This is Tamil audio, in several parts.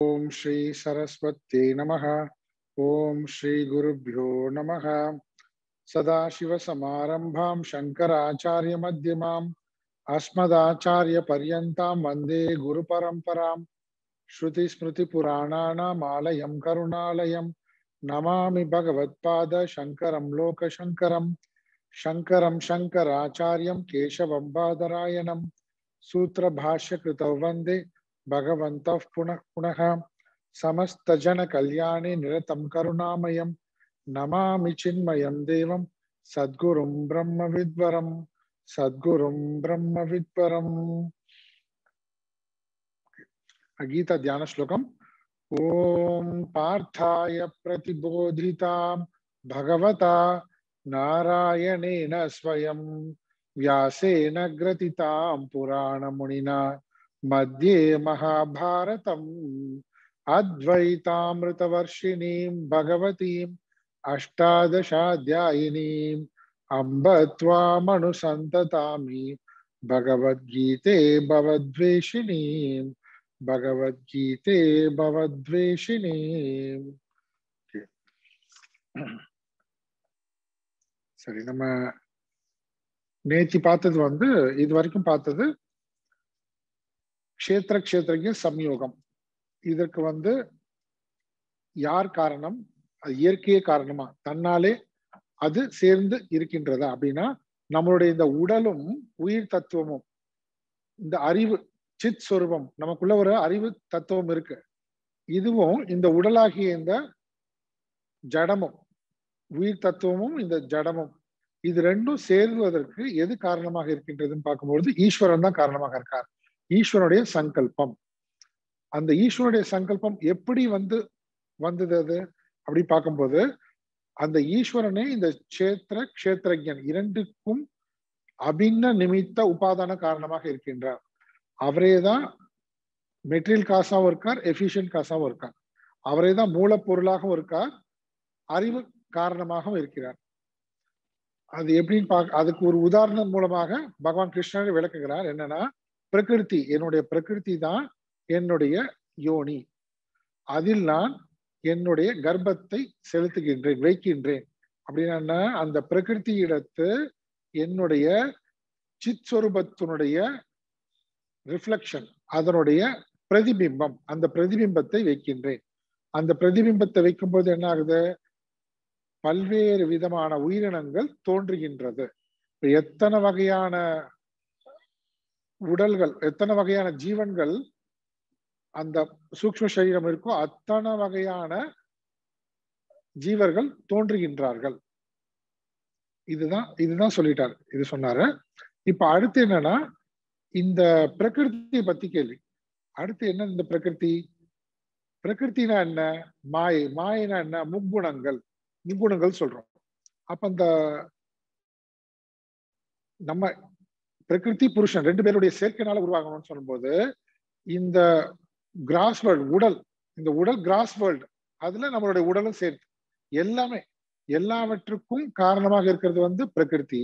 ओम श्री सरस्वती नमः। ओम श्री गुरुभ्यो नमः। सदाशिवसमारंभां शंकराचार्य मध्यमाम् अस्मदाचार्य पर्यन्तां वन्दे गुरुपरम्परां। श्रुतिस्मृतिपुराणानाम् आलयं करुणालयं नमामि भगवत्पाद शंकरं लोकशंकरं। शंकरं शंकराचार्यं केशवं बादरायणं सूत्रभाष्यकृतौ वन्दे भगवन्तः पुनः पुनः। समस्तजनकल्याणे निरतं करुणामयं नमामि चिन्मयं देवं सद्गुरुं ब्रह्मविद्वरं सद्गुरुं ब्रह्मविद्वरम्। गीता ध्यान श्लोकम्। ओम पार्थाय प्रतिबोधितां भगवता नारायणेन स्वयं व्यासेन ग्रथितां पुराणमुनिना मध्ये महाभारतम् अद्वैतामृतवर्षिणीं भगवतीम् अष्टादशाध्यायिनीम् अम्ब त्वामनुसन्ततामि भगवद्गीते भवद्वेषिणीम् भगवद्गीते भवद्वेषिणीम्। சரி, நம்ம நேத்தி பார்த்தது வந்து இது வரைக்கும் பார்த்தது க்ஷேத்திர க்ஷேத்திரஜ சம்யோகம். இதற்கு வந்து யார் காரணம், அது இயற்கையே காரணமா, தன்னாலே அது சேர்ந்து இருக்கின்றதா அப்படின்னா நம்மளுடைய இந்த உடலும் உயிர் தத்துவமும் இந்த அறிவு சித் சொரூபம் நமக்குள்ள ஒரு அறிவு தத்துவம் இருக்கு. இதுவும் இந்த உடலாகிய இந்த ஜடமும் உயிர் தத்துவமும் இந்த ஜடமும் இது ரெண்டும் சேருவதற்கு எது காரணமாக இருக்கின்றதுன்னு பார்க்கும்பொழுது ஈஸ்வரன் தான் காரணமாக இருக்கார். ஈஸ்வரனுடைய சங்கல்பம். அந்த ஈஸ்வரனுடைய சங்கல்பம் எப்படி வந்தது அது அப்படி பார்க்கும்போது அந்த ஈஸ்வரனே இந்த க்ஷேத்திர க்ஷேத்திரஜன் இரண்டுக்கும் அபின்ன நிமித்த உபாதான காரணமாக இருக்கின்றார். அவரே தான் மெட்டீரியல் காசாவும் இருக்கார், எஃபிஷியன்ட் காசாவும் இருக்கார். அவரே தான் மூலப்பொருளாகவும் இருக்கார், அறிவு காரணமாகவும் இருக்கிறார். அது எப்படின்னு அதுக்கு ஒரு உதாரணம் மூலமாக பகவான் கிருஷ்ணர் விளக்குகிறார். என்னன்னா, பிரகிருதி, என்னுடைய பிரகிருதி தான் என்னுடைய யோனி, அதில் நான் என்னுடைய கர்ப்பத்தை செலுத்துகின்றேன், வைக்கின்றேன். அப்படின்னா அந்த பிரகிருதி இடத்து என்னுடைய சித் சொரூபத்தினுடைய ரிஃப்ளெக்ஷன், அதனுடைய பிரதிபிம்பம், அந்த பிரதிபிம்பத்தை வைக்கின்றேன். அந்த பிரதிபிம்பத்தை வைக்கும்போது என்ன ஆகுது, பல்வேறு விதமான உயிரினங்கள் தோன்றுகின்றது. எத்தனை வகையான உடல்கள், எத்தனை வகையான ஜீவன்கள் அந்த சூக்ஷ்ம சரீரம் இருக்கோ அத்தனை வகையான ஜீவர்கள் தோன்றுகின்றார்கள். இதுதான் சொல்லிட்டாரு, இது சொன்னாரு. இப்ப அடுத்து என்னன்னா, இந்த பிரகிருதியை பத்தி கேள்வி. அடுத்து என்ன, இந்த பிரகிருத்தினா என்ன, மாயினா என்ன, முக்குணங்கள் சொல்றோம். அப்ப அந்த நம்ம பிரகிருதி புருஷன் ரெண்டு பேருடைய சேர்க்கைனால உருவாகணும்னு சொல்லும்போது இந்த கிராஸ் வேர்ல்ட் உடல், இந்த உடல் கிராஸ் வேர்ல்டு, அதுல நம்மளுடைய உடலும் சேர்த்து எல்லாமே எல்லாவற்றுக்கும் காரணமாக இருக்கிறது வந்து பிரகிருதி.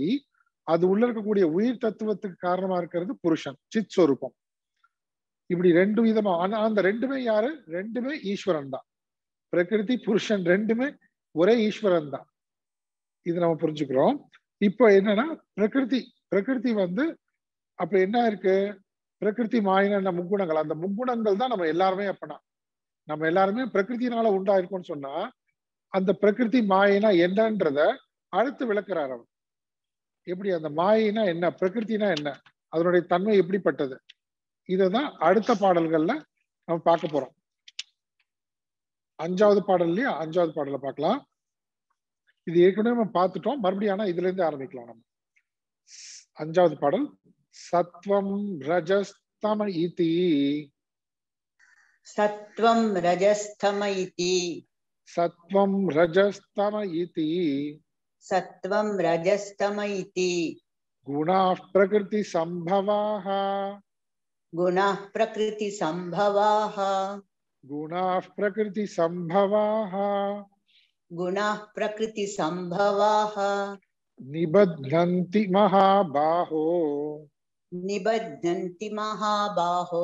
அது உள்ள இருக்கக்கூடிய உயிர் தத்துவத்துக்கு காரணமா இருக்கிறது புருஷன், சித் சொரூபம். இப்படி ரெண்டு விதமா, அந்த ரெண்டுமே யாரு, ரெண்டுமே ஈஸ்வரன் தான். பிரகிருதி புருஷன் ரெண்டுமே ஒரே ஈஸ்வரன் தான். இது நம்ம புரிஞ்சுக்கிறோம். இப்போ என்னன்னா, பிரகிருதி வந்து அப்ப என்ன இருக்கு, பிரகிருதி மாயின முக்குணங்கள், அந்த முக்குணங்கள் தான் நம்ம எல்லாருமே. அப்பனா நம்ம எல்லாருமே பிரகிருத்தினால உண்டாயிருக்கோம்னு சொன்னா அந்த பிரகிருதி மாயினா என்னன்றத அடுத்து விளக்குறார் அவர். எப்படி அந்த மாயினா என்ன, பிரகிருத்தினா என்ன, அதனுடைய தன்மை எப்படிப்பட்டது, இததான் அடுத்த பாடல்கள்ல நம்ம பார்க்க போறோம். 5வது பாடல்லையே 5வது பாடல பார்க்கலாம். இது ஏற்கனவே நம்ம பார்த்துட்டோம், மறுபடியும் ஆனா இதுல இருந்து ஆரம்பிக்கலாம் நம்ம. 5வது பாடல். சத்வம் ரஜஸ்தம இதி, சத்வம் ரஜஸ்தம இதி, சத்வம் ரஜஸ்தம இதி, சத்வம் ரஜஸ்தம இதி, குணாः பிரகிருதி சம்பவாः, गुणाः प्रकृतिसम्भवाः गुणाः प्रकृतिसम्भवाः गुणाः प्रकृतिसम्भवाः निबध्नन्ति महाबाहो निबध्नन्ति महाबाहो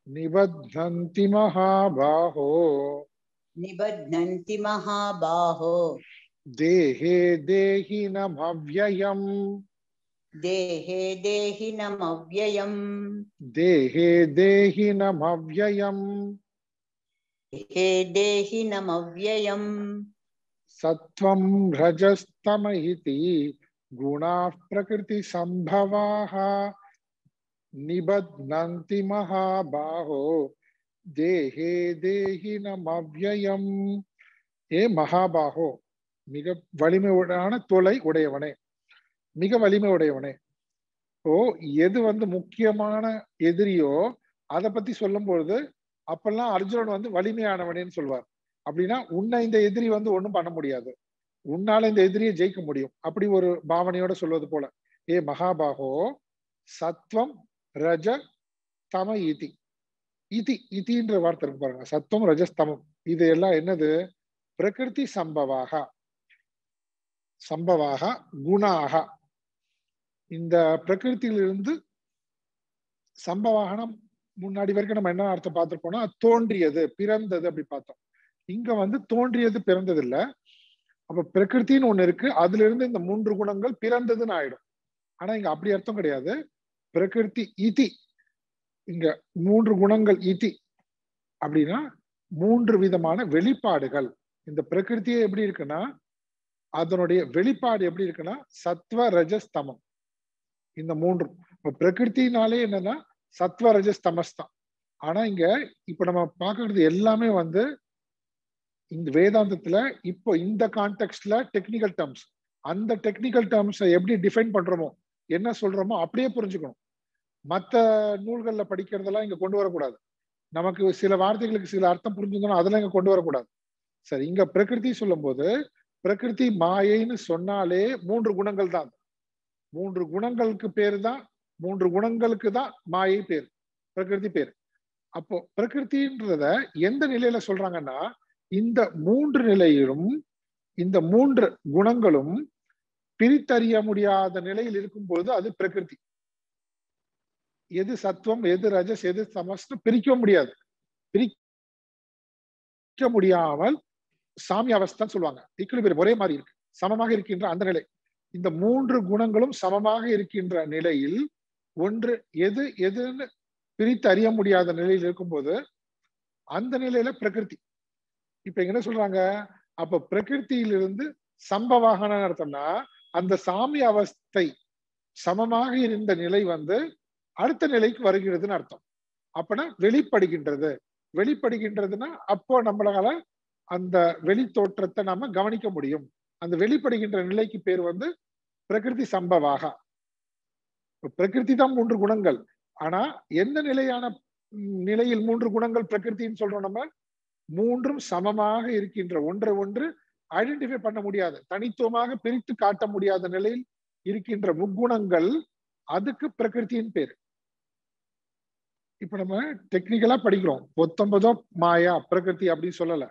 निबध्नन्ति महाबाहो निबध्नन्ति महाबाहो देहे देहिनमव्ययम् देहे देहिनमव्ययम् देहे देहिनमव्ययम् देहे देहिनमव्ययम् सत्वं रजस्तम इति गुणाः प्रकृतिसम्भवाः निबध्नन्ति महाबाहो देहे देहिनमव्ययम् ஏ மகாபாகோ மிக வலிமையான தோலை உடையவனே மிக வலிமை உடையவனே ஓ எது வந்து முக்கியமான எதிரியோ அதை பத்தி சொல்லும் பொழுது அப்பெல்லாம் அர்ஜுனன் வந்து வலிமையானவனேன்னு சொல்வார். அப்படின்னா உன்னை இந்த எதிரி வந்து ஒண்ணும் பண்ண முடியாது, உன்னால இந்த எதிரியை ஜெயிக்க முடியும் அப்படி ஒரு பாவனையோட சொல்வது போல. ஏ மகாபாகோ சத்வம் ரஜ தம இதி இதி இதின்ற வார்த்தை இருக்கு பாருங்க. சத்வம் ரஜஸ்தமம் இது எல்லாம் என்னது? பிரகிருதி சம்பவாக சம்பவாக குணாக. இந்த பிரகிருத்திலிருந்து சம்பவாகனம் முன்னாடி வரைக்கும் நம்ம என்ன அர்த்தம் பார்த்திருப்போம்னா தோன்றியது பிறந்தது அப்படி பார்த்தோம். இங்க வந்து தோன்றியது பிறந்தது இல்ல. அப்ப பிரகிருத்தின்னு ஒண்ணு இருக்கு, அதுல இருந்து இந்த 3 குணங்கள் பிறந்ததுன்னு ஆயிடும். ஆனா இங்க அப்படி அர்த்தம் கிடையாது. பிரகிருதி இதி, இங்க 3 குணங்கள் இதி அப்படின்னா 3 விதமான வெளிப்பாடுகள். இந்த பிரகிருத்தியே எப்படி இருக்குன்னா அதனுடைய வெளிப்பாடு எப்படி இருக்குன்னா சத்வ ரஜஸ்தமம். இந்த 3 இப்ப பிரகிருத்தினாலே என்னன்னா சத்வ ரஜஸ்தமஸ் தான். ஆனா இங்க இப்ப நம்ம பாக்குறது எல்லாமே வந்து இந்த வேதாந்தத்துல இப்போ இந்த கான்டெக்ட்ல டெக்னிக்கல் டேர்ம்ஸ். அந்த டெக்னிக்கல் டேர்ம்ஸை எப்படி டிஃபைன் பண்றோமோ என்ன சொல்றோமோ அப்படியே புரிஞ்சுக்கணும். மற்ற நூல்கள்ல படிக்கிறதெல்லாம் இங்க கொண்டு வரக்கூடாது. நமக்கு சில வார்த்தைகளுக்கு சில அர்த்தம் புரிஞ்சுக்கணும், அதெல்லாம் இங்க கொண்டு வரக்கூடாது. சரி, இங்க பிரகிருதி சொல்லும் போது பிரகிருதி மாயைன்னு சொன்னாலே 3 குணங்கள் தான். 3 குணங்களுக்கு பேரு தான், 3 குணங்களுக்கு தான் மாயை பேர், பிரகிருதி பேர். அப்போ பிரகிருதின்றத எந்த நிலையில சொல்றாங்கன்னா இந்த 3 நிலையிலும் இந்த 3 குணங்களும் பிரித்தறிய முடியாத நிலையில் இருக்கும் பொழுது அது பிரகிருதி. எது சத்துவம் எது ரஜஸ் எது தமஸ்னு பிரிக்க முடியாது. பிரிக்க முடியாமல் சாமி அவஸ்தான் சொல்லுவாங்க. ஈக்குலிபிரியம் ஒரே மாதிரி இருக்கு, சமமாக இருக்கின்ற அந்த நிலை. இந்த 3 குணங்களும் சமமாக இருக்கின்ற நிலையில் ஒன்று எது எதுன்னு பிரித்து அறிய முடியாத நிலையில் இருக்கும்போது அந்த நிலையில பிரகிருதி. இப்ப என்ன சொல்றாங்க? அப்ப பிரகிருத்தியிலிருந்து சம்பவாகன அர்த்தம்னா அந்த சாமி அவஸ்தை சமமாக இருந்த நிலை வந்து அடுத்த நிலைக்கு வருகிறதுன்னு அர்த்தம். அப்பனா வெளிப்படுகின்றது. வெளிப்படுகின்றதுன்னா அப்போ நம்மளால அந்த வெளி தோற்றத்தை நாம கவனிக்க முடியும். அந்த வெளிப்படுகின்ற நிலைக்கு பேர் வந்து பிரகிருதி சம்பவாக. பிரகிருதி தான் 3 குணங்கள். ஆனா எந்த நிலையான நிலையில் 3 குணங்கள் பிரகிருத்தின்னு சொல்றோம்? நம்ம 3ம் சமமாக இருக்கின்ற ஒன்றை ஒன்று ஐடென்டிஃபை பண்ண முடியாது, தனித்துவமாக பிரித்து காட்ட முடியாத நிலையில் இருக்கின்ற முக்குணங்கள், அதுக்கு பிரகிருத்தின் பேர். இப்ப நம்ம டெக்னிக்கலா படிக்கிறோம், 19 மாயா பிரகிருதி அப்படின்னு சொல்லல,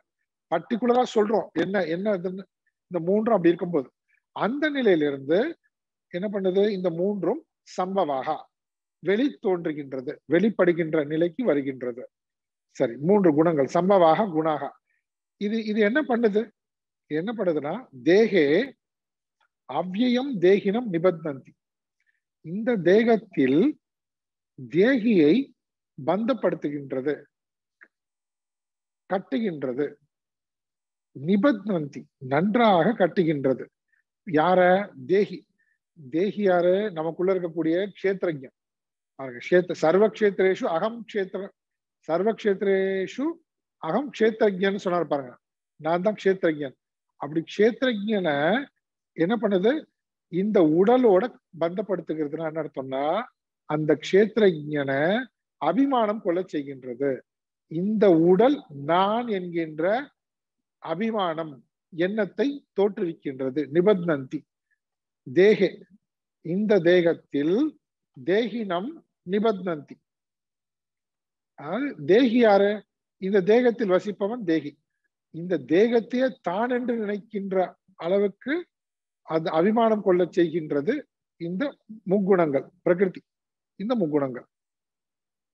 பர்டிகுலரா சொல்றோம் என்ன என்ன இதுன்னு. இந்த 3ம் அப்படி இருக்கும்போது அந்த நிலையிலிருந்து என்ன பண்ணுது? இந்த 3ம் சம்பவாக வெளி தோன்றுகின்றது, வெளிப்படுகின்ற நிலைக்கு வருகின்றது. சரி, 3 குணங்கள் சம்பவாக குணாக. இது இது என்ன பண்ணுது? என்ன பண்ணுதுன்னா தேகே அவ்யயம் தேகினம் நிபத்னந்தி. இந்த தேகத்தில் தேகியை பந்தப்படுத்துகின்றது, கட்டுகின்றது. நிபத்னந்தி நன்றாக கட்டுகின்றது. யார? தேகி. தேகி யாரு? நமக்குள்ள இருக்கக்கூடிய க்ஷேத்ரஜன். சர்வ க்ஷேத்ரேஷு அகம் க்ஷேத்ர சர்வ க்ஷேத்ரேஷு அகம் க்ஷேத்ரஜன் சொன்னார் பாருங்க. நான் தான் க்ஷேத்ரஜன். அப்படி க்ஷேத்ரஜனை என்ன பண்ணுது? இந்த உடலோட பந்தப்படுத்துகிறதுனா என்ன அர்த்தம்னா அந்த க்ஷேத்ரஜனை அபிமானம் கொள்ள செய்கின்றது. இந்த உடல் நான் என்கின்ற அபிமானம் எண்ணத்தை தோற்றுவிக்கின்றது. நிபத்னந்தி தேகே, இந்த தேகத்தில் தேகினம் நிபத்னந்தி அதாவது தேகி யாரு? இந்த தேகத்தில் வசிப்பவன் தேகி. இந்த தேகத்தையே தான் என்று நினைக்கின்ற அளவுக்கு அது அபிமானம் கொள்ள செய்கின்றது இந்த முக்குணங்கள், பிரகிருதி, இந்த முக்குணங்கள்.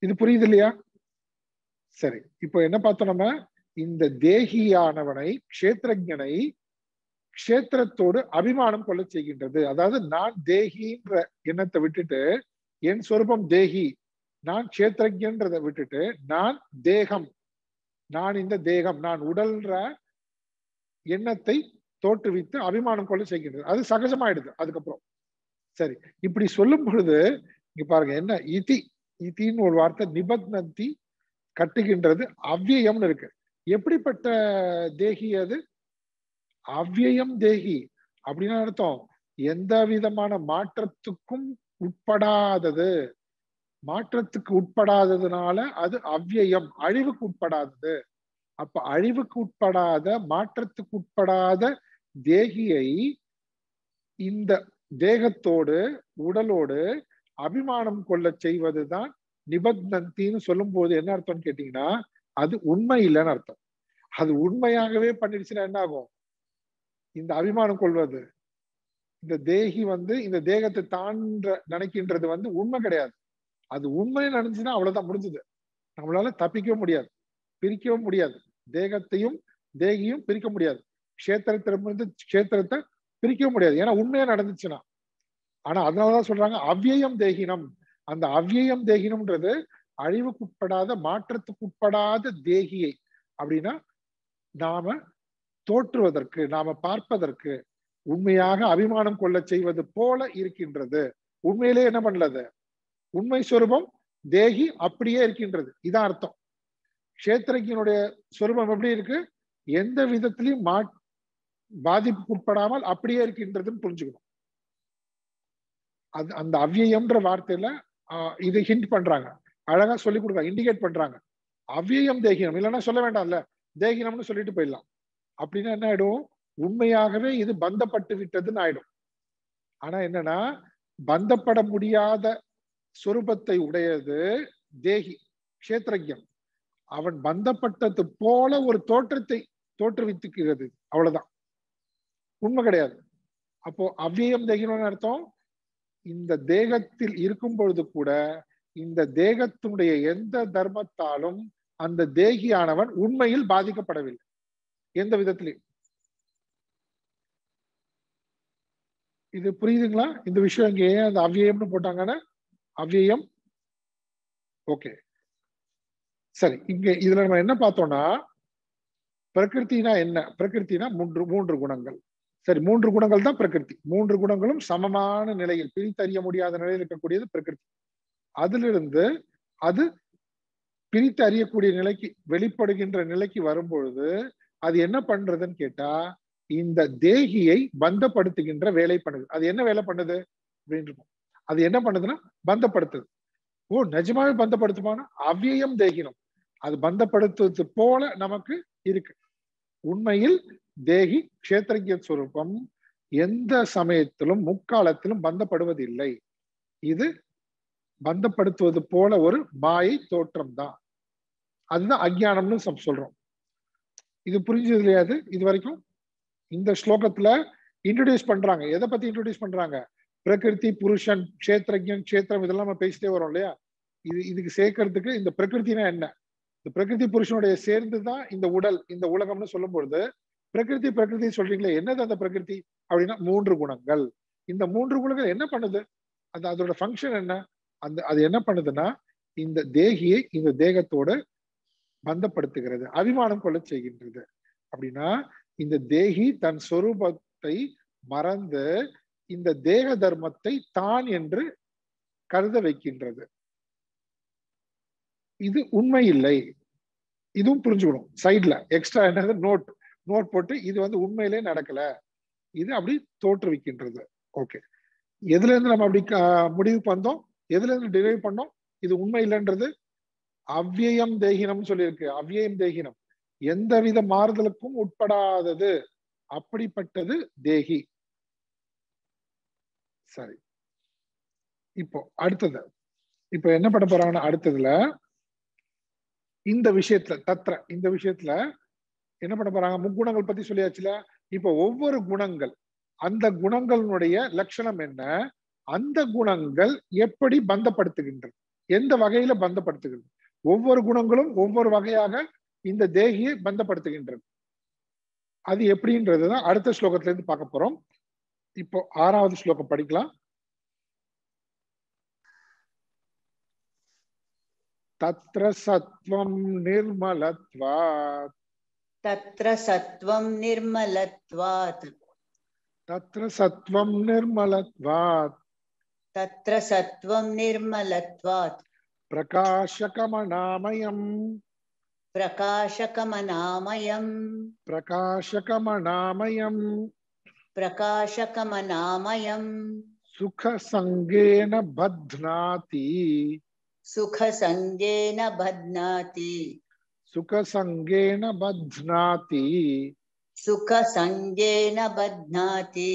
இது புரியுது இல்லையா? சரி, இப்போ என்ன பார்த்தோம் நம்ம? இந்த தேகியானவனை, க்ஷேத்திரஜனை க்ஷேத்திரத்தோடு அபிமானம் கொள்ள செய்கின்றது. அதாவது நான் தேகின்ற எண்ணத்தை விட்டுட்டு, என் சொரூபம் தேகி, நான் க்ஷேத்திரஜன்றதை விட்டுட்டு, நான் தேகம், நான் இந்த தேகம், நான் உடல்ன்ற எண்ணத்தை தோற்றுவித்து அபிமானம் கொள்ள செய்கின்றது. அது சகஜமாயிடுது அதுக்கப்புறம். சரி, இப்படி சொல்லும் பொழுது இங்க பாருங்க என்ன இதி, இதின்னு ஒரு வார்த்தை, நிபத்னந்தி கட்டுகின்றது, அவ்வியம்னு இருக்கு. எப்படிப்பட்ட தேகி அது? அவ்வியம் தேகி அப்படின்னு அர்த்தம் எந்த விதமான மாற்றத்துக்கும் உட்படாதது. மாற்றத்துக்கு உட்படாததுனால அது அவ்வியம், அழிவுக்கு உட்படாதது. அப்ப அழிவுக்கு உட்படாத, மாற்றத்துக்கு உட்படாத தேகியை இந்த தேகத்தோடு, உடலோடு அபிமானம் கொள்ள செய்வதுதான் நிபத்னந்தின்னு சொல்லும் போது என்ன அர்த்தம்னு கேட்டீங்கன்னா, அது உண்மை இல்லைன்னு அர்த்தம். அது உண்மையாகவே பண்ணிடுச்சுன்னா என்ன ஆகும்? இந்த அபிமானம் கொள்வது, இந்த தேகி இந்த தேகத்தை தான்ற நினைக்கின்றது உண்மை கிடையாது. அது உண்மைன்னு நினைச்சுன்னா அவ்வளவுதான், முடிஞ்சது. நம்மளால தப்பிக்கவும் முடியாது, பிரிக்கவும் முடியாது. தேகத்தையும் தேகியும் பிரிக்க முடியாது. க்ஷேத்திரத்திலிருந்து க்ஷேத்திரத்தை பிரிக்கவும் முடியாது, ஏன்னா உண்மையா நடந்துச்சுன்னா. ஆனா அதனாலதான் சொல்றாங்க அவ்வியம் தேகினம். அந்த அவ்வியம் தேகினம்ன்றது அழிவுக்கு உட்படாத, மாற்றத்துக்கு உட்படாத தேகியை அப்படின்னா நாம தோற்றுவதற்கு, நாம பார்ப்பதற்கு, உண்மையாக அபிமானம் கொள்ள செய்வது போல இருக்கின்றது. உண்மையிலே என்ன பண்ணலது? உண்மை சொரூபம் தேகி அப்படியே இருக்கின்றது. இதான் அர்த்தம். க்ஷேத்திரஜனுடைய சொரூபம் எப்படி இருக்கு? எந்த விதத்திலையும் பாதிப்புக்கு உட்படாமல் அப்படியே இருக்கின்றதுன்னு புரிஞ்சுக்கணும். அது அந்த அவ்வியம்ன்ற வார்த்தையில இதை ஹிண்ட் பண்றாங்க, அழகா சொல்லி கொடுக்குறாங்க, இண்டிகேட் பண்றாங்க. அவ்வியம் தேகினம் இல்லைன்னா சொல்ல வேண்டாம்ல, தேகினம்னு சொல்லிட்டு போயிடலாம். அப்படின்னா என்ன ஆயிடும்? உண்மையாகவே இது பந்தப்பட்டு விட்டதுன்னு ஆயிடும். ஆனா என்னன்னா, பந்தப்பட முடியாத சொரூபத்தை உடையது தேகி, க்ஷேத்திரஜன். அவன் பந்தப்பட்டது போல ஒரு தோற்றத்தை தோற்றுவித்துக்கிறது, அவ்வளவுதான், உண்மை கிடையாது. அப்போ அவ்வியம் தேகினம்னு அர்த்தம், இந்த தேகத்தில் இருக்கும் பொழுது கூட இந்த தேகத்தினுடைய எந்த தர்மத்தாலும் அந்த தேகியானவன் உண்மையில் பாதிக்கப்படவில்லை எந்த விதத்திலையும். இது புரியுதுங்களா? இந்த விஷயம் இங்க ஏன் அந்த அவ்வியம்னு போட்டாங்கன்னா, அவ்வியம். ஓகே, சரி. இங்க இதுல நம்ம என்ன பார்த்தோம்னா, பிரகிருத்தினா என்ன? பிரகிருத்தினா மூன்று குணங்கள். சரி, மூன்று குணங்கள் தான் பிரகிருதி. மூன்று குணங்களும் சமமான நிலையில், பிரித்தறிய முடியாத நிலையில் இருக்கக்கூடியது பிரகிருதி. அதிலிருந்து அது பிரித்து அறியக்கூடிய நிலைக்கு, வெளிப்படுகின்ற நிலைக்கு வரும்பொழுது அது என்ன பண்றதுன்னு கேட்டா, இந்த தேகியை பந்தப்படுத்துகின்ற வேலை பண்ணுது. அது என்ன வேலை பண்ணுது அப்படின்னு, அது என்ன பண்ணுதுன்னா பந்தப்படுத்துது. ஓ, நிஜமாவே பந்தப்படுத்துமானா? அவ்வியம் தேகினம், அது பந்தப்படுத்துவது போல நமக்கு இருக்கு. உண்மையில் தேகி க்ஷேத்திரஜ சுரூபம் எந்த சமயத்திலும் முக்காலத்திலும் பந்தப்படுவதில்லை. இது பந்தப்படுத்துவது போல ஒரு மாயை தோற்றம் தான். அதுதான் அஜ்ஞானம்னு சொல்றோம். இது புரிஞ்சது இல்லையா? இது வரைக்கும் இந்த ஸ்லோகத்துல இன்ட்ரோடியூஸ் பண்றாங்க. எதை பத்தி இன்ட்ரோடியூஸ் பண்றாங்க? பிரகிருதி, புருஷன், க்ஷேத்திரஜன், க்ஷேத்திரம், இதெல்லாம் நம்ம பேசிட்டே வரோம் இல்லையா? இதுக்கு சேர்க்கறதுக்கு இந்த பிரகிருத்தினா என்ன, இந்த பிரகிருதி புருஷனுடைய சேர்ந்துதான் இந்த உடல், இந்த உலகம்னு சொல்லும் பொழுது பிரகிருதி பிரகிருதி சொல்றீங்களே, என்னது அந்த பிரகிருதி அப்படின்னா மூன்று குணங்கள். இந்த மூன்று குணங்கள் என்ன பண்ணுது? அதோட ஃபங்க்ஷன் என்ன? அது என்ன பண்ணுதுன்னா, இந்த தேகியை இந்த தேகத்தோடு பந்தப்படுத்துகிறது, அபிமானம் கொள்ள செய்கின்றது. அப்படின்னா இந்த தேகி தன் சொரூபத்தை மறந்து இந்த தேக தர்மத்தை தான் என்று கருத வைக்கின்றது. இது உண்மை இல்லை. இதுவும் புரிஞ்சுக்கணும். சைட்ல எக்ஸ்ட்ரா என்னது நோட் போட்டு இது உண்மையிலே நடக்கல, இது அப்படி தோற்றுவிக்கின்றது. ஓகே, எதுல இருந்து நம்ம அப்படி முடிவுக்கு வந்தோம்? எதுல இருந்து டிரைவ் பண்ணோம் இது உண்மை இல்லைன்றது? அவ்வியம் தேகினம் சொல்லியிருக்கு. அவ்வியம் தேகினம் எந்தவித மாறுதலுக்கும் உட்படாதது, அப்படிப்பட்டது தேகி. சரி, இப்போ அடுத்தது, இப்ப என்ன பண்ண போறாங்கன்னா அடுத்ததுல இந்த விஷயத்துல இந்த விஷயத்துல என்ன பண்ண போறாங்க? முக்குணங்கள் பத்தி சொல்லியாச்சுல. இப்ப ஒவ்வொரு குணங்கள், அந்த குணங்களுடைய லட்சணம் என்ன, அந்த குணங்கள் எப்படி பந்தப்படுத்துகின்றது, எந்த வகையில பந்தப்படுத்துகிறது, ஒவ்வொரு குணங்களும் ஒவ்வொரு வகையாக இந்த தேகியை பந்தப்படுத்துகின்றது. அது எப்படின்றதுதான் அடுத்த ஸ்லோகத்துல இருந்து பார்க்க போறோம். இப்போ 6வது ஸ்லோகம் படிக்கலாம். தத்ர சத்வம் நிர்மலத்வாத் तत्र सत्वं निर्मलत्वात् तत्र सत्वं निर्मलत्वात् तत्र सत्वं निर्मलत्वात् प्रकाशकमनामयम् प्रकाशकमनामयम् प्रकाशकमनामयम् प्रकाशकमनामयम् सुखसंगेन बध्नाति सुखसंगेन बध्नाति सुखसंगेन बध्नाति सुखसंगेन बध्नाति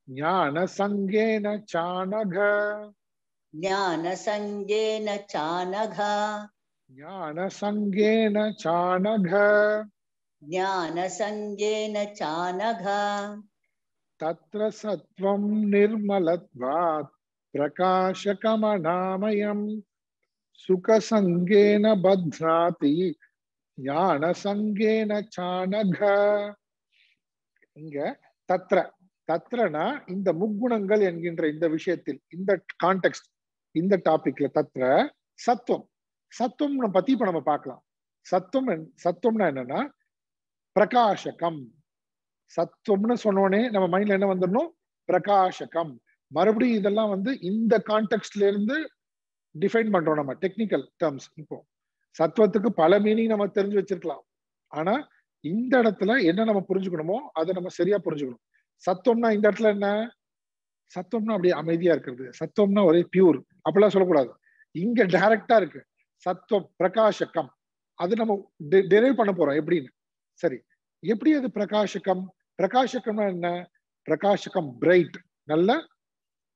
ज्ञानसंगेन चानघ ज्ञानसंगेन चानघ ज्ञानसंगेन चानघ ज्ञानसंगेन चानघ तत्र सत्वं निर्मलत्वात् प्रकाशकमनामयम् सुखसंगेन बध्नाति ஞானசங்கேன சானக. இங்க தத்ர தத்ரனா இந்த முக்குணங்கள் என்கின்ற இந்த விஷயத்தில், இந்த கான்டெக்ஸ்ட், இந்த டாபிக்ல தத்ர சத்துவம், சத்துவம் பத்தி இப்ப நம்ம பார்க்கலாம். சத்துவம்னா என்னன்னா பிரகாசகம். சத்துவம்னு சொன்னோடனே நம்ம மைண்ட்ல என்ன வந்துடணும்? பிரகாசகம். மறுபடியும் இதெல்லாம் இந்த கான்டெக்ஸ்ட்ல இருந்து டிஃபைன் பண்றோம் நம்ம டெக்னிக்கல் டேர்ம்ஸ். இப்போ சத்துவத்துக்கு பல மீனிங் நம்ம தெரிஞ்சு வச்சிருக்கலாம். ஆனா இந்த இடத்துல என்ன நம்ம புரிஞ்சுக்கணுமோ அதை நம்ம சரியா புரிஞ்சுக்கணும். சத்துவம்னா இந்த இடத்துல என்ன? சத்துவம்னா அப்படியே அமைதியா இருக்கிறது, சத்துவம்னா ஒரே பியூர் அப்படிலாம் சொல்லக்கூடாது. இங்க டைரக்டா இருக்கு சத்துவம் பிரகாசகம். அது நம்ம டெரைவ் பண்ண போறோம் எப்படின்னு. சரி, எப்படி அது பிரகாசகம்? பிரகாசகம்னா என்ன? பிரகாசகம் பிரைட், நல்ல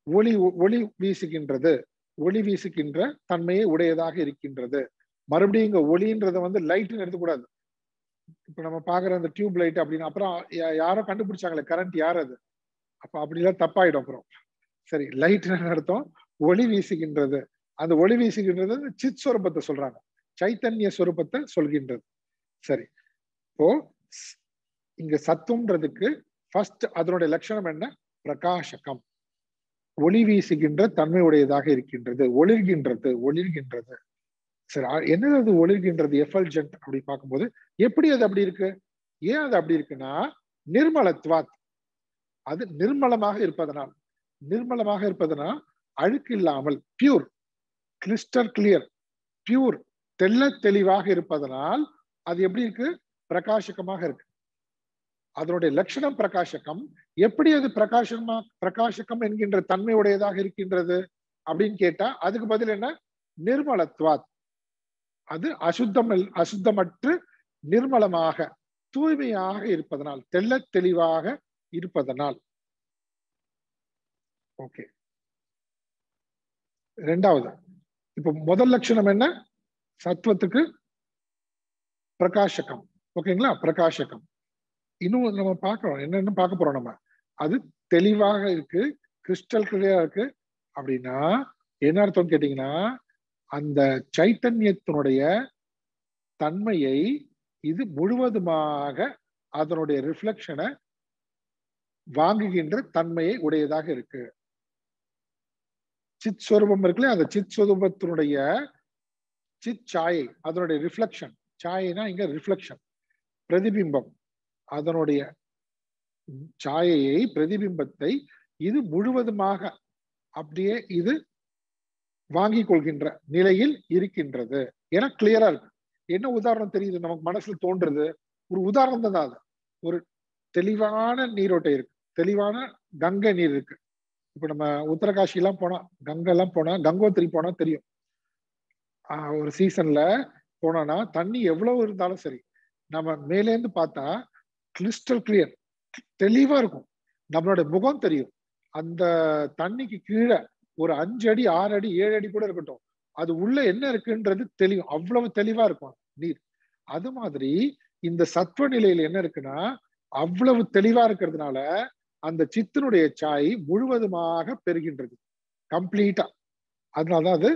ஒளி வீசுகின்றது, ஒளி வீசுகின்ற தன்மையை உடையதாக இருக்கின்றது. மறுபடியும் இங்க ஒளின்றத லைட்னு எடுத்துக்கூடாது. இப்ப நம்ம பாக்குற அந்த டியூப் லைட் அப்படின்னு அப்புறம் யாரோ கண்டுபிடிச்சாங்களே கரண்ட், யார் அது? அப்ப அப்படிலாம் தப்பாயிடும் அப்புறம். சரி, லைட் அர்த்தம் ஒளி வீசுகின்றது. அந்த ஒளி வீசுகின்றது சித் ஸ்வரூபத்தை சொல்றாங்க, சைத்தன்ய ஸ்வரூபத்தை சொல்கின்றது. சரி, இப்போ இங்க சத்துவம்ன்றதுக்கு ஃபர்ஸ்ட் அதனுடைய லட்சணம் என்ன? பிரகாசகம், ஒளி வீசுகின்ற தன்மை உடையதாக இருக்கின்றது, ஒளிர்கின்றது. சரி, என்னது அது ஒளிர்கின்றது? எஃபல்ஜென்ட் அப்படி பார்க்கும்போது எப்படி அது அப்படி இருக்கு? ஏன் அது அப்படி இருக்குன்னா நிர்மலத்வாத், அது நிர்மலமாக இருப்பதனால், அழுக்கு இல்லாமல், பியூர், கிறிஸ்டல் கிளியர், பியூர், தெள்ள தெளிவாக இருப்பதனால் அது எப்படி இருக்கு? பிரகாசகமாக இருக்கு. அதனுடைய லட்சணம் பிரகாசகம். எப்படி அது பிரகாசகம் என்கின்ற தன்மை உடையதாக இருக்கின்றது அப்படின்னு கேட்டா அதுக்கு பதில் என்ன? நிர்மலத்வாத். அது அசுத்தமற்று நிர்மலமாக தூய்மையாக இருப்பதனால், தெள்ள தெளிவாக இருப்பதனால். ஓகே, ரெண்டாவது, இப்ப முதல் லட்சணம் என்ன? சத்துவத்துக்கு பிரகாசகம். ஓகேங்களா? பிரகாசகம். இன்னும் நம்ம பார்க்கிறோம், என்னன்னு பார்க்க போறோம் நம்ம. அது தெளிவாக இருக்கு, கிறிஸ்டல் கிளியரா இருக்கு. அப்படின்னா என்ன அர்த்தம் கேட்டீங்கன்னா அந்த சைத்தன்யத்தினுடைய தன்மையை இது முழுவதுமாக அதனுடைய ரிஃப்ளெக்ஷனை வாங்குகின்ற தன்மையை உடையதாக இருக்கு. சித் ஸ்வரூபம் இருக்குல்ல, அந்த சித் ஸ்வரூபத்தினுடைய சித் சாயை, அதனுடைய ரிஃப்ளெக்ஷன், சாயைனா இங்க ரிஃப்ளெக்ஷன், பிரதிபிம்பம், அதனுடைய சாயையை, பிரதிபிம்பத்தை இது முழுவதுமாக அப்படியே இது வாங்கி கொள்கின்ற நிலையில் இருக்கின்றது. ஏன்னா கிளியரா இருக்கு. என்ன உதாரணம் தெரியுது நமக்கு மனசுல தோன்றது? ஒரு உதாரணம் தான் அது. ஒரு தெளிவான நீரோட்டை இருக்கு, தெளிவான கங்கை நீர் இருக்கு. இப்ப நம்ம உத்தரகாஷி எல்லாம் போனா, கங்கெல்லாம் போனா, கங்கோத்திரி போனா தெரியும். ஒரு சீசன்ல போனோம்னா தண்ணி எவ்வளவு இருந்தாலும் சரி, நம்ம மேலேந்து பார்த்தா கிறிஸ்டல் கிளியர், தெளிவா இருக்கும். நம்மளோட முகம் தெரியும். அந்த தண்ணிக்கு கீழே ஒரு 5 அடி 6 அடி 7 அடி கூட இருக்கட்டும், அது உள்ள என்ன இருக்குன்றது தெரியும். அவ்வளவு தெளிவா இருக்கும். நீர். அது மாதிரி இந்த சத்துவ நிலையில என்ன இருக்குன்னா அவ்வளவு தெளிவா இருக்கிறதுனால அந்த சித்தனுடைய சாய் முழுவதுமாக பெறுகின்றது, கம்ப்ளீட்டா. அதனாலதான் அது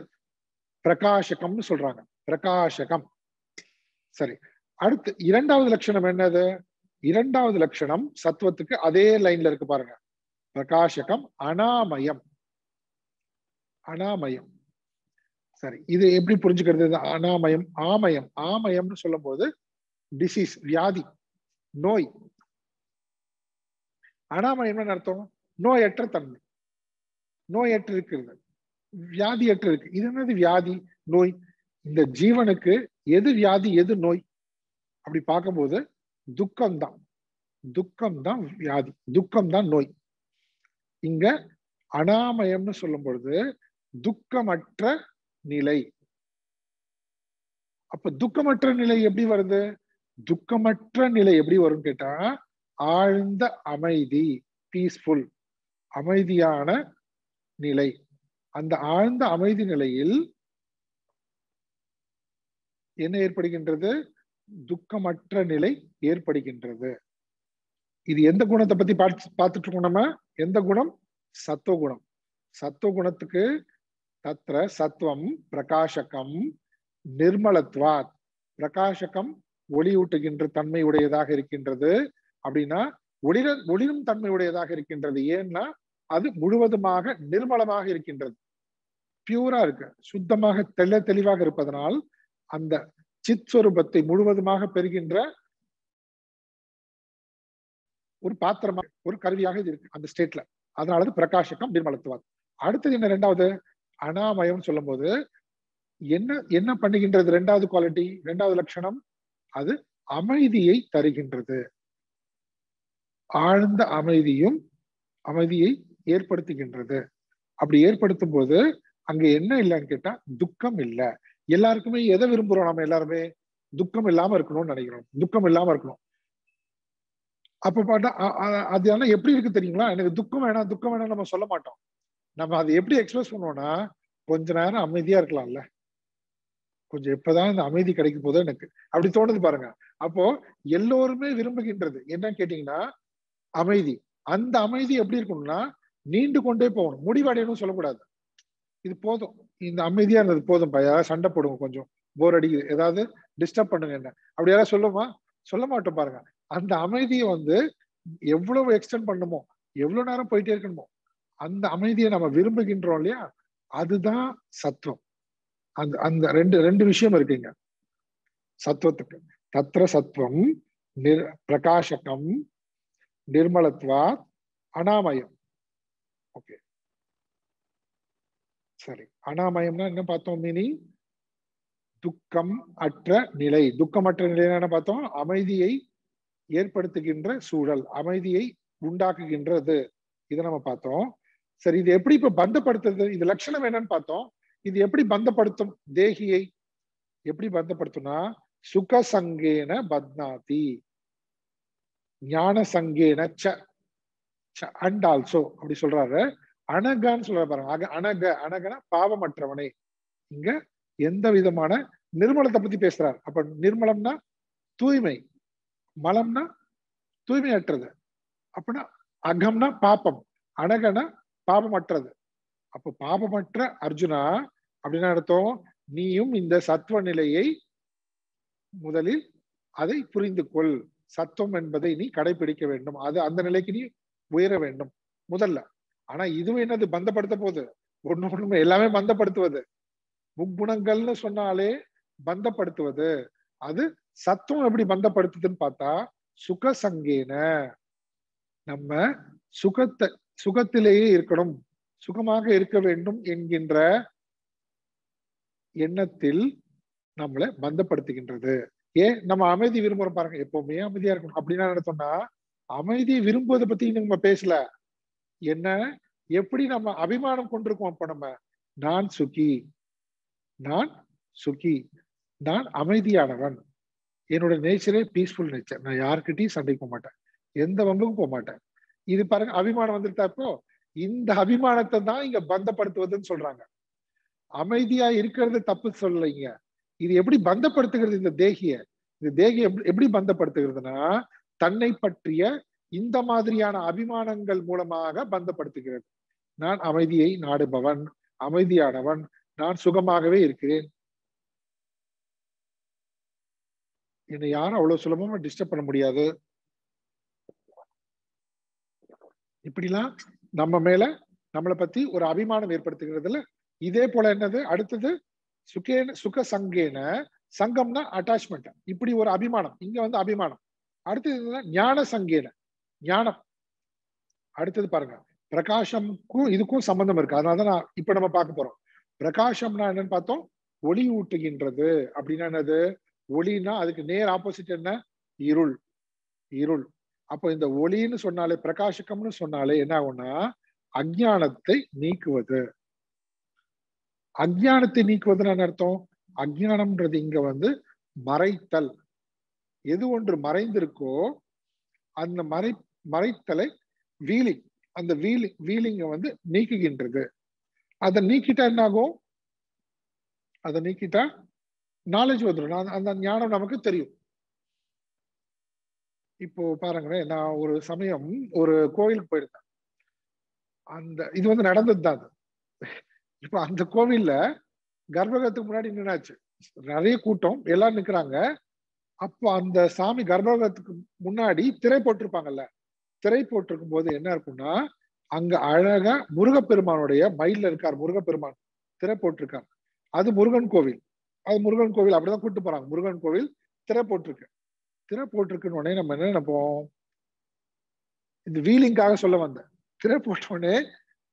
பிரகாசகம்னு சொல்றாங்க, பிரகாசகம். சரி, அடுத்து இரண்டாவது லட்சணம் என்னது? இரண்டாவது லட்சணம் சத்துவத்துக்கு அதே லைன்ல இருக்கு பாருங்க, பிரகாசகம் அனாமயம். அனாமயம். சரி, இது எப்படி புரிஞ்சுக்கிறது? அனாமயம் ஆமயம். ஆமயம்னு சொல்லும் போது டிசீஸ், வியாதி, நோய். அனாமயம் என்ன அர்த்தம்? நோயற்ற தன்மை, நோயற்று இருக்கிறது, வியாதியற்று இருக்கு. இது என்னது வியாதி நோய்? இந்த ஜீவனுக்கு எது வியாதி எது நோய் அப்படி பார்க்கும்போது துக்கம்தான். துக்கம்தான் வியாதி, துக்கம்தான் நோய். இங்க அனாமயம்னு சொல்லும் பொழுது துக்கமற்ற நிலை. அப்ப துக்கமற்ற நிலை எப்படி வருது? துக்கமற்ற நிலை எப்படி வரும் கேட்டா ஆழ்ந்த அமைதி, பீஸ்ஃபுல், அமைதியான நிலை. அந்த ஆழ்ந்த அமைதி நிலையில் என்ன ஏற்படுகின்றது? துக்கமற்ற நிலை ஏற்படுகின்றது. இது எந்த குணத்தை பத்தி பார்த்துட்டு இருக்கோம் நம்ம? எந்த குணம்? சத்துவ குணம். சத்துவ குணத்துக்கு தத்ர சத்துவம் பிரகாசகம் நிர்மலத்வாத். பிரகாசகம் ஒளியூட்டுகின்ற தன்மை உடையதாக இருக்கின்றது. அப்படின்னா ஒளிரும் தன்மை உடையதாக இருக்கின்றது. ஏன்னா அது முழுவதுமாக நிர்மலமாக இருக்கின்றது, பியூரா இருக்கு, சுத்தமாக தெளிவாக இருப்பதனால் அந்த சித் ஸ்வரூபத்தை முழுவதுமாக பெறுகின்ற ஒரு பாத்திரமா, ஒரு கருவியாக இது இருக்கு அந்த ஸ்டேட்ல. அதனால பிரகாசகம் நிர்மலத்துவாத். அடுத்தது என்ன? ரெண்டாவது அனாமயம் சொல்லும் போது என்ன என்ன பண்ணுகின்றது? ரெண்டாவது குவாலிட்டி, ரெண்டாவது லட்சணம், அது அமைதியை தருகின்றது. ஆழ்ந்த அமைதியை ஏற்படுத்துகின்றது. அப்படி ஏற்படுத்தும் போது அங்க என்ன இல்லைன்னு கேட்டா துக்கம் இல்ல. எல்லாருக்குமே எதை விரும்புறோம்? நம்ம எல்லாருமே துக்கம் இல்லாம இருக்கணும்னு நினைக்கிறோம், துக்கம் இல்லாம இருக்கணும். அப்ப பாட்டா அது ஆனா எப்படி இருக்கு தெரியுங்களா? எனக்கு துக்கம் வேணாம் துக்கம் வேணாம் நம்ம சொல்ல மாட்டோம். நம்ம அதை எப்படி எக்ஸ்பிரஸ் பண்ணுவோம்னா, கொஞ்ச நேரம் அமைதியா இருக்கலாம்ல, கொஞ்சம் எப்பதான் இந்த அமைதி கிடைக்கும் போதோ எனக்கு அப்படி தோணுது பாருங்க. அப்போ எல்லோருமே விரும்புகின்றது என்னன்னு கேட்டீங்கன்னா அமைதி. அந்த அமைதி எப்படி இருக்கணும்னா நீண்டு கொண்டே போகணும், முடிவடையணும் சொல்லக்கூடாது. இது போதும், இந்த அமைதியா இருந்தது போதும், யாராவது சண்டை போடுங்க, கொஞ்சம் போர் அடிக்குது, ஏதாவது டிஸ்டர்ப் பண்ணுங்க என்ன, அப்படி யாராவது சொல்லுமா? சொல்ல மாட்டோம் பாருங்க. அந்த அமைதியை எவ்வளவு எக்ஸ்டெண்ட் பண்ணுமோ, எவ்வளவு நேரம் போயிட்டே இருக்கணுமோ, அந்த அமைதியை நம்ம விரும்புகின்றோம் இல்லையா, அதுதான் சத்துவம். அந்த அந்த ரெண்டு விஷயம் இருக்குங்க சத்துவத்துக்கு. தத்ர சத்துவம் பிரகாசகம் நிர்மலத்வாத் அனாமயம். ஓகே, சரி. அனாமயம்னா என்ன பார்த்தோம்? மீனிங் துக்கம் அற்ற நிலை. துக்கமற்ற நிலை என்ன பார்த்தோம்? அமைதியை ஏற்படுத்துகின்ற சூழல், அமைதியை உண்டாக்குகின்றது. இதை நம்ம பார்த்தோம். சரி, இது எப்படி இப்ப பந்தப்படுத்துறது? இது லட்சணம் என்னன்னு பார்த்தோம். இது எப்படி பந்தப்படுத்தும்? தேகியை எப்படி பந்தப்படுத்தும்னா சுக சங்கேன பத்னாதி, ஞான சங்கேன அண்ட் ஆல்சோ அப்படி சொல்றாரு. அனகான்னு சொல்ற பாருங்க. அனகனா பாவமற்றவனை. இங்க எந்த விதமான நிர்மலத்தை பத்தி பேசுறாரு. அப்ப நிர்மலம்னா தூய்மை, மலம்னா தூய்மையற்றது, அப்படின்னா அகம்னா பாப்பம், அனகனா பாபமற்றது. அப்ப பாபமற்ற அர்ஜுனா அப்படின்னா அர்த்தம், நீயும் இந்த சத்துவ நிலையை முதலில் அதை புரிந்து கொள். சத்துவம் என்பதை நீ கடைபிடிக்க வேண்டும், அது அந்த நிலைக்கு நீ உயர வேண்டும் முதல்ல. ஆனா இதுவும் என்னது? பந்தப்படுத்த போகுது. ஒண்ணு எல்லாமே பந்தப்படுத்துவது. முக்குணங்கள்னு சொன்னாலே பந்தப்படுத்துவது. அது சத்துவம் எப்படி பந்தப்படுத்துதுன்னு பார்த்தா சுக சங்கேன, நம்ம சுகத்திலேயே இருக்கணும், சுகமாக இருக்க வேண்டும் என்கின்ற எண்ணத்தில் நம்மளை பந்தப்படுத்துகின்றது. நம்ம அமைதி விரும்புறோம் பாருங்க, எப்பவுமே அமைதியா இருக்கணும் அப்படின்னா சொன்னா அமைதியை விரும்புவதை பத்தி நம்ம பேசல. என்ன, எப்படி நம்ம அபிமானம் கொண்டிருக்கோம்? அப்ப நம்ம நான் சுகி, நான் அமைதியானவன், என்னோட நேச்சரே பீஸ்ஃபுல் நேச்சர், நான் யாருக்கிட்டையும் சண்டைக்கு போக மாட்டேன், எந்த வம்புக்கும் போக மாட்டேன். இது பாருங்க, அபிமானம் வந்துட்டா இப்போ இந்த அபிமானத்தை தான் இங்க பந்தப்படுத்துவதுன்னு சொல்றாங்க. அமைதியா இருக்கிறது தப்பு சொல்லலைங்க, இது எப்படி பந்தப்படுத்துகிறது இந்த தேகிய? இந்த தேகிய எப்படி பந்தப்படுத்துகிறதுனா தன்னை பற்றிய இந்த மாதிரியான அபிமானங்கள் மூலமாக பந்தப்படுத்துகிறது. நான் அமைதியை நாடுபவன், அமைதியானவன், நான் சுகமாகவே இருக்கிறேன், என்னை யாரும் அவ்வளவு சுலபமா டிஸ்டர்ப் பண்ண முடியாது. இப்படிலாம் நம்ம மேல நம்மளை பத்தி ஒரு அபிமானம் ஏற்படுத்துகிறதுல. இதே போல என்னது அடுத்தது சுக சங்கேன, சங்கம்னா அட்டாச்மெண்ட், இப்படி ஒரு அபிமானம், இங்க வந்து அபிமானம். அடுத்தது ஞான சங்கேன, ஞானம். அடுத்தது பாருங்க, பிரகாசம்க்கும் இதுக்கும் சம்பந்தம் இருக்கு. அதனாலதான் நான் இப்ப நம்ம பார்க்க போறோம். பிரகாசம்னா என்னன்னு பார்த்தோம், ஒளி ஊட்டுகின்றது. அப்படின்னா என்னது? ஒளினா அதுக்கு நேர் ஆப்போசிட் என்ன? இருள். இருள். அப்போ இந்த ஒளின்னு சொன்னாலே, பிரகாசகம்னு சொன்னாலே என்ன ஆகும்னா அஞ்ஞானத்தை நீக்குவது. அஞ்ஞானத்தை நீக்குவதுன்னு அர்த்தம், அஞ்ஞானம்ன்றது இங்க வந்து மறைத்தல். எது ஒன்று மறைந்திருக்கோ அந்த மறைத்தலை வீலிங், அந்த வீலிங்க வந்து நீக்குகின்றது. அதை நீக்கிட்டா என்ன ஆகும்? அதை நீக்கிட்டா நாலேஜ் வந்துடும், அந்த ஞானம் நமக்கு தெரியும். இப்போ பாருங்களேன், நான் ஒரு சமயம் ஒரு கோவிலுக்கு போயிருந்தேன். அந்த இது வந்து நடந்தது தான். இப்ப அந்த கோவில்ல கர்ப்பகிரகத்துக்கு முன்னாடி நின்னாச்சு, நிறைய கூட்டம், எல்லாரும் நிக்கிறாங்க. அப்போ அந்த சாமி கர்ப்பகிரகத்துக்கு முன்னாடி திரை போட்டிருப்பாங்கல்ல, திரை போட்டிருக்கும் போது என்ன இருக்கும்னா அங்க அழகா முருகப்பெருமானுடைய மயில்ல இருக்கார் முருகப்பெருமான், திரை போட்டிருக்கார். அது முருகன் கோவில், அது முருகன் கோவில், அப்படிதான் கூட்டு போறாங்க. முருகன் கோவில் திரை போட்டிருக்கு. திரை போட்டிருக்குன்னு உடனே நம்ம என்ன நினைப்போம், இந்த வீலிங்காக சொல்ல வந்தேன். திரை போட்ட உடனே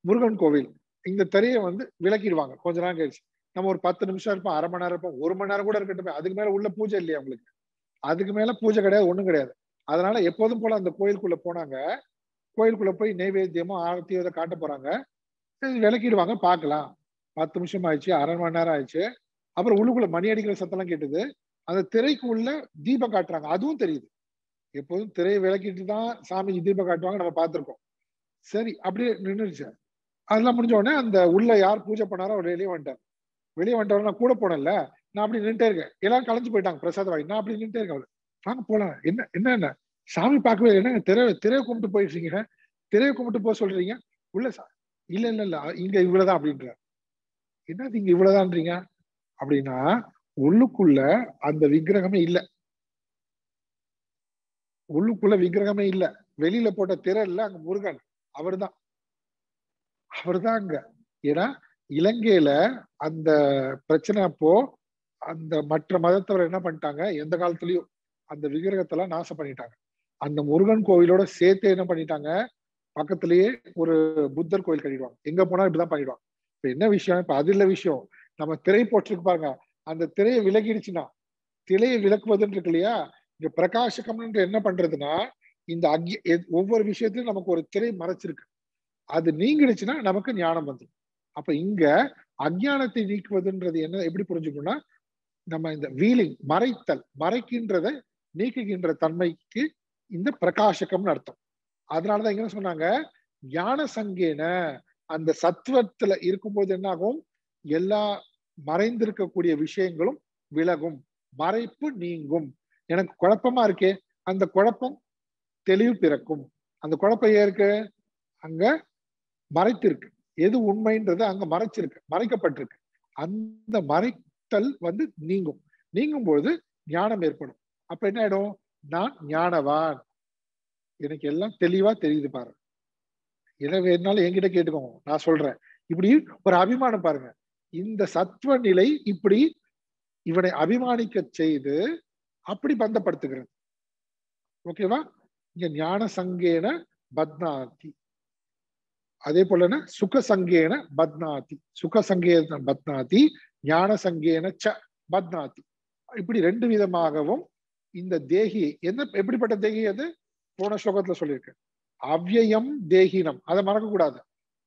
முருகன் கோவில், இந்த திரையை வந்து விளக்கிடுவாங்க கொஞ்ச நேரம் கழிச்சு. நம்ம ஒரு 10 நிமிஷம் இருப்போம், அரை மணி நேரம் இருப்போம், 1 மணி நேரம் கூட இருக்கட்டும், அதுக்கு மேல உள்ள பூஜை இல்லையா உங்களுக்கு? அதுக்கு மேல பூஜை கிடையாது, ஒண்ணும் கிடையாது. அதனால எப்போதும் போல அந்த கோயிலுக்குள்ள போனாங்க. கோயிலுக்குள்ள போய் நெய்வேத்தியமோ ஆரத்தியோ இதை காட்ட போறாங்க, விளக்கிடுவாங்க, பார்க்கலாம். 10 நிமிஷம் ஆயிடுச்சு, அரை மணி நேரம் ஆயிடுச்சு. அப்புறம் உள்ளுக்குள்ள மணி அடிக்கிற சத்தம்லாம் கேட்டது. அந்த திரைக்கு உள்ள தீபம் காட்டுறாங்க, அதுவும் தெரியுது. எப்போதும் திரையை விளக்கிட்டு தான் சாமிக்கு தீபம் காட்டுவாங்க, நம்ம பார்த்திருக்கோம். சரி, அப்படியே நின்றுச்சு. அதெல்லாம் முடிஞ்ச உடனே அந்த உள்ள யார் பூஜை பண்ணாரோ அவர் வெளியே வந்துட்டார். வெளியே வந்துட்டவர், நான் கூட போனேன்ல, நான் அப்படி நின்றுட்டே இருக்கேன். எல்லாரும் கலைஞ்சு போயிட்டாங்க பிரசாதம் வாங்கி, நான் அப்படி நின்றுட்டே இருக்கேன். வாங்க போலாம், என்ன சாமி பார்க்கவே என்ன திரையை கும்பிட்டு போயிடுறீங்க, திரையை கும்பிட்டு போக சொல்றீங்க உள்ள? இல்ல இங்க இவ்வளவுதான் அப்படின்ற. என்னது இங்க இவ்வளவுதான்றீங்க அப்படின்னா, உள்ளுக்குள்ள அந்த விக்கிரகமே இல்ல, உள்ளுக்குள்ள விக்கிரகமே இல்ல. வெளியில போட்ட திரை இல்ல, அங்க முருகன் அவர்தான், அவர்தான் அங்க. ஏன்னா இலங்கையில அந்த பிரச்சனை அப்போ அந்த மற்ற மதத்தவர் என்ன பண்ணிட்டாங்க, எந்த காலத்துலயும் அந்த விக்கிரகத்தெல்லாம் நாசம் பண்ணிட்டாங்க. அந்த முருகன் கோவிலோட சேர்த்து என்ன பண்ணிட்டாங்க, பக்கத்திலேயே ஒரு புத்தர் கோயில் கட்டிடுவாங்க. எங்க போனா இப்படிதான் பண்ணிடுவாங்க. இப்ப என்ன விஷயம், இப்ப அது இல்ல விஷயம், நம்ம திரை போட்டிருக்கு பாருங்க, அந்த திரையை விலகிடுச்சுன்னா, திரையை விளக்குவதுன்னு இருக்கு இல்லையா, இங்க பிரகாசகம்ன்ற என்ன பண்றதுன்னா, இந்த ஒவ்வொரு விஷயத்திலும் நமக்கு ஒரு திரை மறைச்சிருக்கு, அது நீங்கிடுச்சுன்னா நமக்கு ஞானம் வந்து. அப்ப இங்க அஞ்ஞானத்தை நீக்குவதுன்றது என்ன, எப்படி புரிஞ்சுக்கணும்னா, நம்ம இந்த வீலிங், மறைத்தல், மறைக்கின்றதை நீக்குகின்ற தன்மைக்கு இந்த பிரகாசகம்னு அர்த்தம். அதனாலதான் இங்க சொன்னாங்க, ஞான சங்கேன, அந்த சத்துவத்துல இருக்கும்போது என்ன ஆகும், எல்லா மறைந்திருக்கக்கூடிய விஷயங்களும் விலகும், மறைப்பு நீங்கும். எனக்கு குழப்பமா இருக்கே, அந்த குழப்பம் தெளிவு பிறக்கும். அந்த குழப்பம் ஏற்கு அங்க மறைத்திருக்கு, எது உண்மைன்றது அங்க மறைச்சிருக்கு, மறைக்கப்பட்டிருக்கு. அந்த மறைத்தல் வந்து நீங்கும். நீங்கும் போது ஞானம் ஏற்படும். அப்ப என்ன ஆயிடும், நான் ஞானவான், எனக்கு எல்லாம் தெளிவா தெரியுது பாரு, எனவே என்னால என்கிட்ட கேட்டுக்கோங்க, நான் சொல்றேன். இப்படி ஒரு அபிமானம் பாருங்க, இந்த சத்துவ நிலை இப்படி இவனை அபிமானிக்க செய்து அப்படி பந்தப்படுத்துகிறது. ஓகேவா? இங்க ஞான சங்கேன பத்னாதி, அதே போல சுக சங்கேன பத்னாதி, சுக சங்கேன பத்னாதி, ஞான சங்கேன ச பத்னாதி. இப்படி 2 விதமாகவும் இந்த தேகி என்ன, எப்படிப்பட்ட தேகி அது போன ஸ்லோகத்துல சொல்லியிருக்கேன், அவ்யயம் தேகினம், அதை மறக்க கூடாது.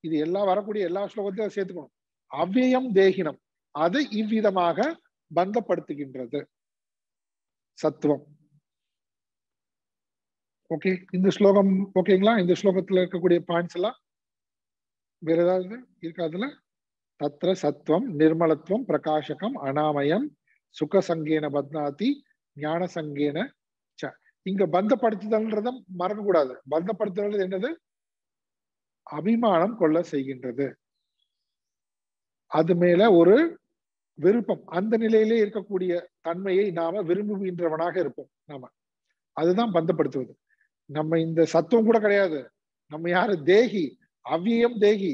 இது எல்லாம் வரக்கூடிய எல்லா ஸ்லோகத்தையும் சேர்த்துக்கணும். அவ்யயம் தேகினம், அதை இவ்விதமாக பந்தப்படுத்துகின்றது சத்துவம். ஓகே, இந்த ஸ்லோகம் ஓகேங்களா? இந்த ஸ்லோகத்துல இருக்கக்கூடிய பாயிண்ட்ஸ் எல்லாம் வேற ஏதாவது இருக்காதுல? தத்ர சத்துவம் நிர்மலத்துவம் பிரகாசகம் அனாமயம் சுக சங்கேன பத்னாதி ஞான சங்கேன ச. இங்க பந்தப்படுத்துதல்ன்றத மறக்க கூடாது. பந்தப்படுத்துதல் என்னது? அபிமானம் கொள்ள செய்கின்றது. அது மேல ஒரு விருப்பம், அந்த நிலையிலே இருக்கக்கூடிய தன்மையை நாம விரும்புகின்றவனாக இருப்போம் நாம. அதுதான் பந்தப்படுத்துவது. நம்ம இந்த சத்துவம் கூட கிடையாது. நம்ம யாரு? தேகி, அவ்வியம் தேகி.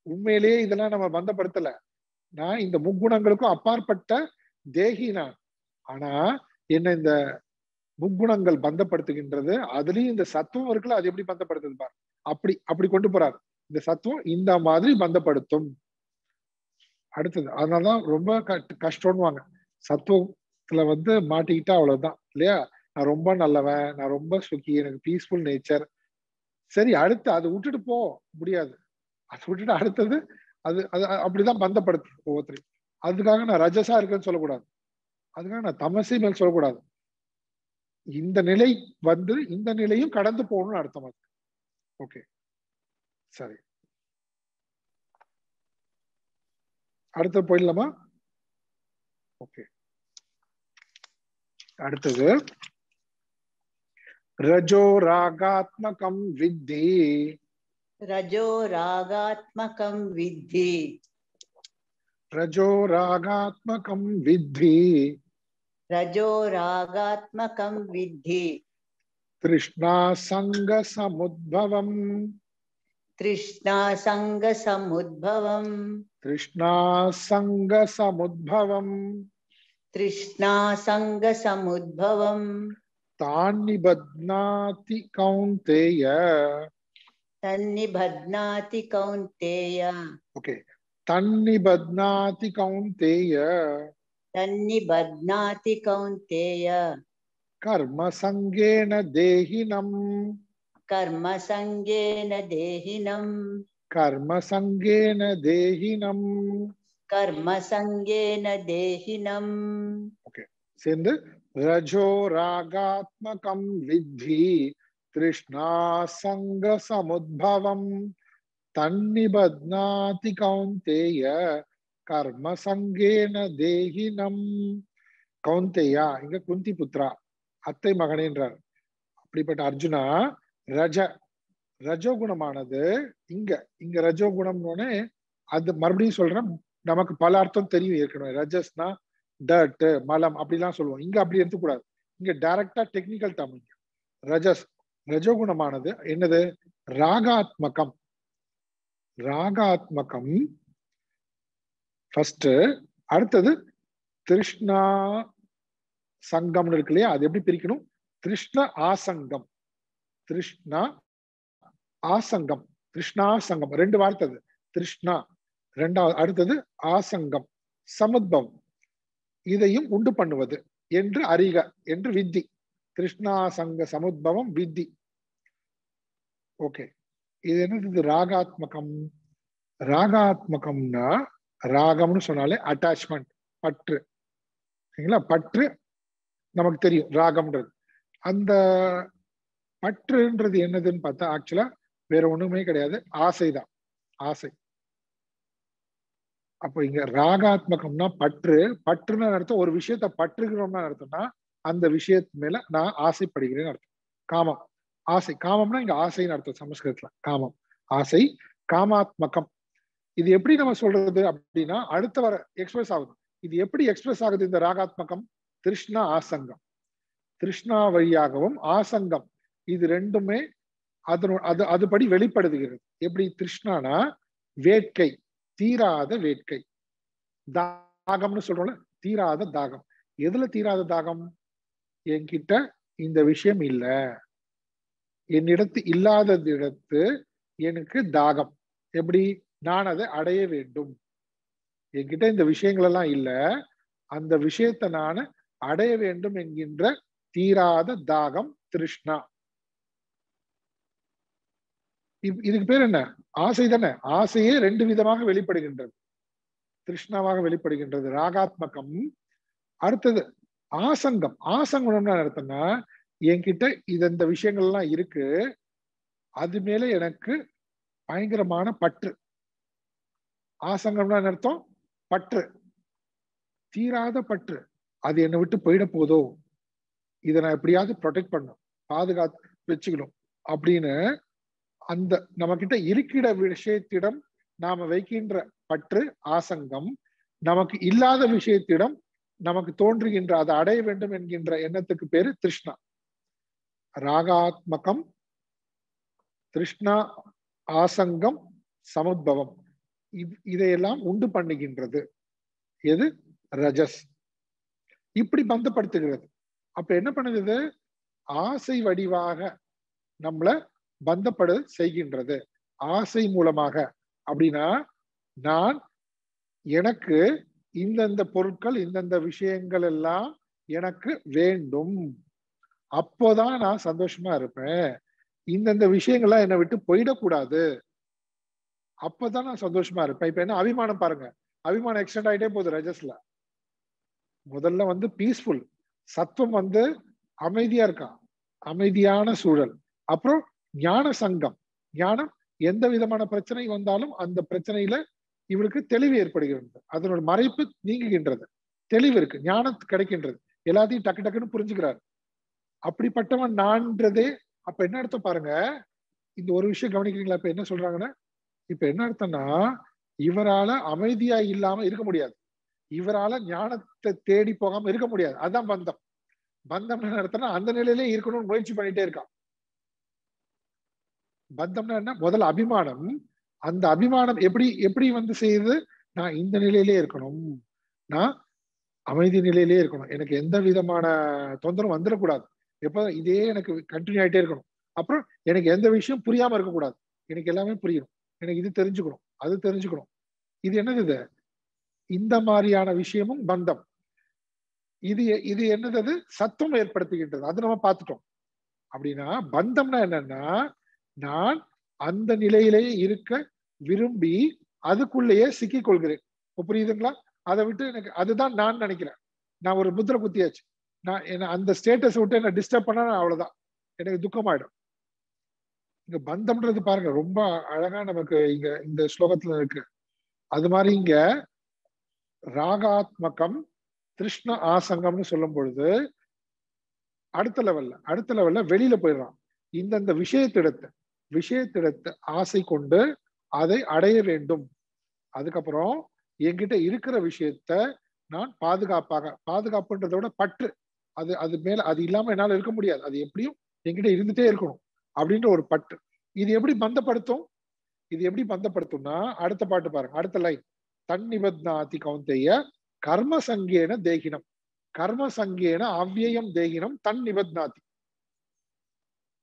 உண்மையிலேயே இதெல்லாம் நம்ம பந்தப்படுத்தல. நான் இந்த முக்குணங்களுக்கும் அப்பாற்பட்ட தேகி நான். ஆனா என்ன இந்த முக்குணங்கள் பந்தப்படுத்துகின்றது. அதுலயும் இந்த சத்துவம் இருக்குல்ல, அது எப்படி பந்தப்படுத்துது பாரு. அப்படி கொண்டு போறாரு. இந்த சத்துவம் இந்த மாதிரி பந்தப்படுத்தும். அடுத்தது அதனாலதான் ரொம்ப கஷ்டம்னுவாங்க. சத்துவத்துல மாட்டிக்கிட்டா அவ்வளவுதான் இல்லையா? நான் ரொம்ப நல்லவன், நான் ரொம்ப சுகி, எனக்கு பீஸ்ஃபுல் நேச்சர். சரி, அடுத்து அதை விட்டுட்டு போ முடியாது. அதை விட்டுட்டு அடுத்தது அது அது அப்படிதான் பந்தப்படுத்து ஒவ்வொருத்தரையும். அதுக்காக நான் ரஜசா இருக்கேன்னு சொல்லக்கூடாது. அதுக்காக நான் தமசை மேல் சொல்லக்கூடாது. இந்த நிலை இந்த நிலையும் கடந்து போகணும்னு அர்த்தம். ஓகே, சரி, அடுத்து போயிடலாமா? ஓகே, அடுத்தது ரஜோ ராகாத்மகம் வித்தி. रजो रागात्मकं विद्धि। रजो रागात्मकं विद्धि। रजो रागात्मकं विद्धि। तृष्णा संग समुद्भवम्। तृष्णा संग समुद्भवम्। तृष्णा संग समुद्भवम्। तृष्णा संग समुद्भवम्। तान्निबध्नाति कौन्तेय। तन्निबध्नाति कौन्तेय। ओके, तन्निबध्नाति कौन्तेय। तन्निबध्नाति कौन्तेय। कर्म संगेन देहिनम्। कर्म संगेन देहिनम्। कर्म संगेन देहिनम्। कर्म संगेन देहिनम्। ओके, சேர்ந்து रजो रागात्मकं विद्धि तृष्णा संग समुद्भवम् तन्निबध्नाति कौन्तेय कर्म संगेन देहिनम्. கௌந்தேயா இங்க குந்தி புத்ரா, அத்தை மகனேன்றார். அப்படிப்பட்ட அர்ஜுனா, ரஜோகுணமானது இங்க ரஜோகுணம்னு அது மறுபடியும் சொல்றேன். நமக்கு பல அர்த்தம் தெரியும் ஏற்கனவே. ரஜஸ்னா டர்ட், மலம் அப்படிலாம் சொல்லுவோம். இங்க அப்படி எடுத்துக்கூடாது. இங்க டைரக்டா டெக்னிக்கல் டேர்ம். ரஜோகுணமானது என்னது? ராகாத்மகம். ராகாத்மகம் ஃபர்ஸ்ட். அடுத்தது திருஷ்ணா சங்கம்னு இருக்கு இல்லையா? அது எப்படி பிரிக்கணும்? திருஷ்ண ஆசங்கம், திருஷ்ணா ஆசங்கம், திருஷ்ணாசங்கம் ரெண்டு வார்த்தை. அது திருஷ்ணா ரெண்டாவது, அடுத்தது ஆசங்கம் சமுத்பவம், இதையும் உண்டு பண்ணுவது என்று அறிக என்று வித்தி. திருஷ்ணாசங்க சமுத்பவம் வித்தி. ஓகே, இது என்னது? ராகாத்மகம். ராகாத்மகம்னா ராகம்னு சொன்னாலே அட்டாச்மெண்ட், பற்று. சரிங்களா? பற்று நமக்கு தெரியும் ராகம்ன்றது. அந்த பற்றுன்றது என்னதுன்னு பார்த்தா ஆக்சுவலா வேற ஒண்ணுமே கிடையாது, ஆசைதான். ஆசை. அப்போ இங்க ராகாத்மகம்னா பற்று. பற்றுன்னு அர்த்தம் ஒரு விஷயத்த பற்றுகிறோம்னா அர்த்தம்னா அந்த விஷயத்து மேல நான் ஆசைப்படுகிறேன்னு அர்த்தம். காமம், ஆசை. காமம்னா இங்க ஆசைன்னு அர்த்தம் சமஸ்கிருதத்துல. காமம், ஆசை. காமாத்மகம். இது எப்படி நம்ம சொல்றது அப்படின்னா அடுத்த வர எக்ஸ்பிரஸ் ஆகுது. இது எப்படி எக்ஸ்பிரஸ் ஆகுது இந்த ராகாத்மகம்? திருஷ்ணா ஆசங்கம். திருஷ்ணா வழியாகவும் ஆசங்கம், இது ரெண்டுமே அதுபடி வெளிப்படுத்துகிறது. எப்படி? திருஷ்ணானா வேட்கை, தீராத வேட்கை. தாகம்னு சொல்றோம்ல, தீராத தாகம். எதுல தீராத தாகம்? என்கிட்ட இந்த விஷயம் இல்ல, என்னிடத்து இல்லாதது இடத்து எனக்கு தாகம். எப்படி? நான் அதை அடைய வேண்டும். என்கிட்ட இந்த விஷயங்கள் எல்லாம் இல்ல, அந்த விஷயத்தை நான் அடைய வேண்டும் என்கின்ற தீராத தாகம் திருஷ்ணா. இதுக்கு பேர் என்ன? ஆசை தானே. ஆசையே ரெண்டு விதமாக வெளிப்படுகின்றது. திருஷ்ணாவாக வெளிப்படுகின்றது ராகாத்மகம். அடுத்தது ஆசங்கம். ஆசங்கம்னா அர்த்தம்னா என்கிட்ட இந்த விஷயங்கள் எல்லாம் இருக்கு, அது மேல எனக்கு பயங்கரமான பற்று. ஆசங்கம்னா அர்த்தம் பற்று, தீராத பற்று. அது என்னை விட்டு போயிட போதோ, இதை நான் எப்படியாவது ப்ரொடெக்ட் பண்ணும், பாதுகாத்து வச்சுக்கணும் அப்படின்னு அந்த நம்ம கிட்ட இருக்கிற விஷயத்திடம் நாம வைக்கின்ற பற்று ஆசங்கம், நமக்கு இல்லாத விஷயத்திடம் நமக்கு தோன்றுகின்ற அதை அடைய வேண்டும் என்கின்ற எண்ணத்துக்கு பேரு திருஷ்ணா. ராகாத்மகம், திருஷ்ணா, ஆசங்கம், சமுத்பவம், இதையெல்லாம் உண்டு பண்ணுகின்றது எது? ரஜஸ். இப்படி பந்தப்படுத்துகிறது. அப்ப என்ன பண்ணுது? ஆசை வடிவாக நம்மள பந்தப்பட செய்கின்றது. ஆசை மூலமாக. அப்படின்னா நான் எனக்கு இந்தந்த பொருட்கள் இந்தந்த விஷயங்கள் எல்லாம் எனக்கு வேண்டும், அப்போதான் நான் சந்தோஷமா இருப்பேன், இந்தந்த விஷயங்கள்லாம் என்னை விட்டு போயிடக்கூடாது, அப்பதான் நான் சந்தோஷமா இருப்பேன். இப்ப என்ன அபிமானம் பாருங்க, அபிமானம் எக்ஸ்டெண்ட் ஆயிட்டே போகுது ரஜஸ்ல. முதல்ல பீஸ்ஃபுல், சத்துவம் அமைதியா இருக்கான், அமைதியான சூழல். அப்புறம் ஞான சங்கம், ஞானம் எந்த விதமான பிரச்சனை வந்தாலும் அந்த பிரச்சனையில இவருக்கு தெளிவு ஏற்படுகிறது, அதனோட மறைப்பு நீங்குகின்றது, தெளிவு இருக்கு, ஞானம் கிடைக்கின்றது, எல்லாத்தையும் டக்கு டக்குன்னு புரிஞ்சுக்கிறார். அப்படிப்பட்டவன் நான்றதே. அப்ப என்ன அர்த்தம் பாருங்க, இந்த ஒரு விஷயம் கவனிக்கிறீங்களா? இப்ப என்ன சொல்றாங்கன்னா, இப்ப என்ன அர்த்தம்னா இவரால அமைதியா இல்லாம இருக்க முடியாது, இவரால ஞானத்தை தேடி போகாம இருக்க முடியாது. அதான் பந்தம். பந்தம் என்ன அர்த்தம்னா அந்த நிலையிலே இருக்கணும்னு முயற்சி பண்ணிட்டே இருக்கான். பந்தம்னா என்ன? முதல்ல அபிமானம். அந்த அபிமானம் எப்படி எப்படி செய்யுது? நான் இந்த நிலையிலே இருக்கணும், நான் அமைதி நிலையிலே இருக்கணும், எனக்கு எந்த விதமான தொந்தரவும் வந்துடக்கூடாது, எப்ப இதே எனக்கு கண்டினியூ ஆயிட்டே இருக்கணும். அப்புறம் எனக்கு எந்த விஷயம் புரியாம இருக்கக்கூடாது, எனக்கு எல்லாமே புரியணும், எனக்கு இது தெரிஞ்சுக்கணும், அது தெரிஞ்சுக்கணும். இது என்னது? இது இந்த மாதிரியான விஷயமும் பந்தம். இது இது என்னது? சத்துவம் ஏற்படுத்துகின்றது. அது நம்ம பார்த்துட்டோம். அப்படின்னா பந்தம்னா என்னன்னா, நான் அந்த நிலையிலேயே இருக்க விரும்பி அதுக்குள்ளேயே சிக்கிக் கொள்கிறேன். புரியுதுங்களா? அதை விட்டு எனக்கு அதுதான் நான் நினைக்கிறேன். நான் ஒரு முத்திரை குத்தியாச்சு, நான் என்ன அந்த ஸ்டேட்டஸ் விட்டு என்ன டிஸ்டர்ப் பண்ணா அவ்வளவுதான், எனக்கு துக்கமாயிடும். இங்க பந்தம்ன்றது பாருங்க ரொம்ப அழகா நமக்கு இங்க இந்த ஸ்லோகத்துல இருக்கு. அது மாதிரி இங்க ராகாத்மகம், திருஷ்ண ஆசங்கம்னு சொல்லும் பொழுது அடுத்த லெவல்ல வெளியில போயிடுறான். இந்தந்த விஷயத்திடத்தை ஆசை கொண்டு அதை அடைய வேண்டும். அதுக்கப்புறம் என்கிட்ட இருக்கிற விஷயத்த நான் பாதுகாப்புன்றதை விட பற்று, அது மேல அது இல்லாம என்னால இருக்க முடியாது, அது எப்படியும் என்கிட்ட இருந்துட்டே இருக்கணும் அப்படின்ற ஒரு பற்று. இது எப்படி பந்தப்படுத்தும்னா அடுத்த பாட்டு பாருங்க, அடுத்த லைன். தன்னிபத்னாதி கௌந்தேய கர்ம சங்கேன தேகினம், கர்ம சங்கேன அவ்யயம் தேகினம் தன் நிபத்னாதி.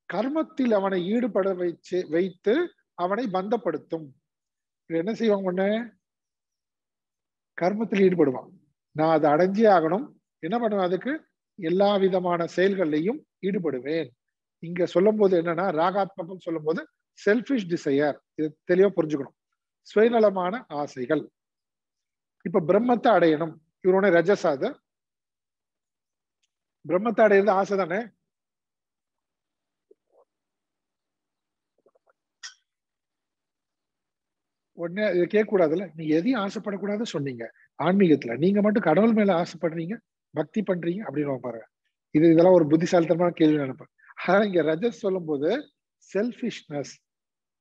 கர்மத்தில் அவனை ஈடுபட வைத்து அவனை பந்தப்படுத்தும். என்ன செய்வாங்க? ஒண்ணு கர்மத்தில் ஈடுபடுவான், நான் அதை அடைஞ்சே ஆகணும், என்ன பண்ணுவேன்? அதுக்கு எல்லா விதமான செயல்கள்லையும் ஈடுபடுவேன். இங்க சொல்லும் போது என்னன்னா, ராகாத்மகம் சொல்லும் போது செல்ஃபிஷ் டிசையர், இது தெளிவா புரிஞ்சுக்கணும், சுயநலமான ஆசைகள். இப்ப பிரம்மத்தை அடையணும், இவரோட ரஜஸ், அது பிரம்மத்தை அடையிறது ஆசை தானே. உடனே இதை கேட்க கூடாதுல்ல, நீங்க எதையும் ஆசைப்படக்கூடாதுன்னு சொன்னீங்க ஆன்மீகத்துல, நீங்க மட்டும் கடவுள் மேல ஆசைப்படுறீங்க, பக்தி பண்றீங்க அப்படின்னு பாருங்க. இதெல்லாம் ஒரு புத்திசாலித்தனமான கேள்வி நினைப்பேன். ஆனா இங்க ரஜஸ் சொல்லும் போது செல்ஃபிஷ்னஸ்,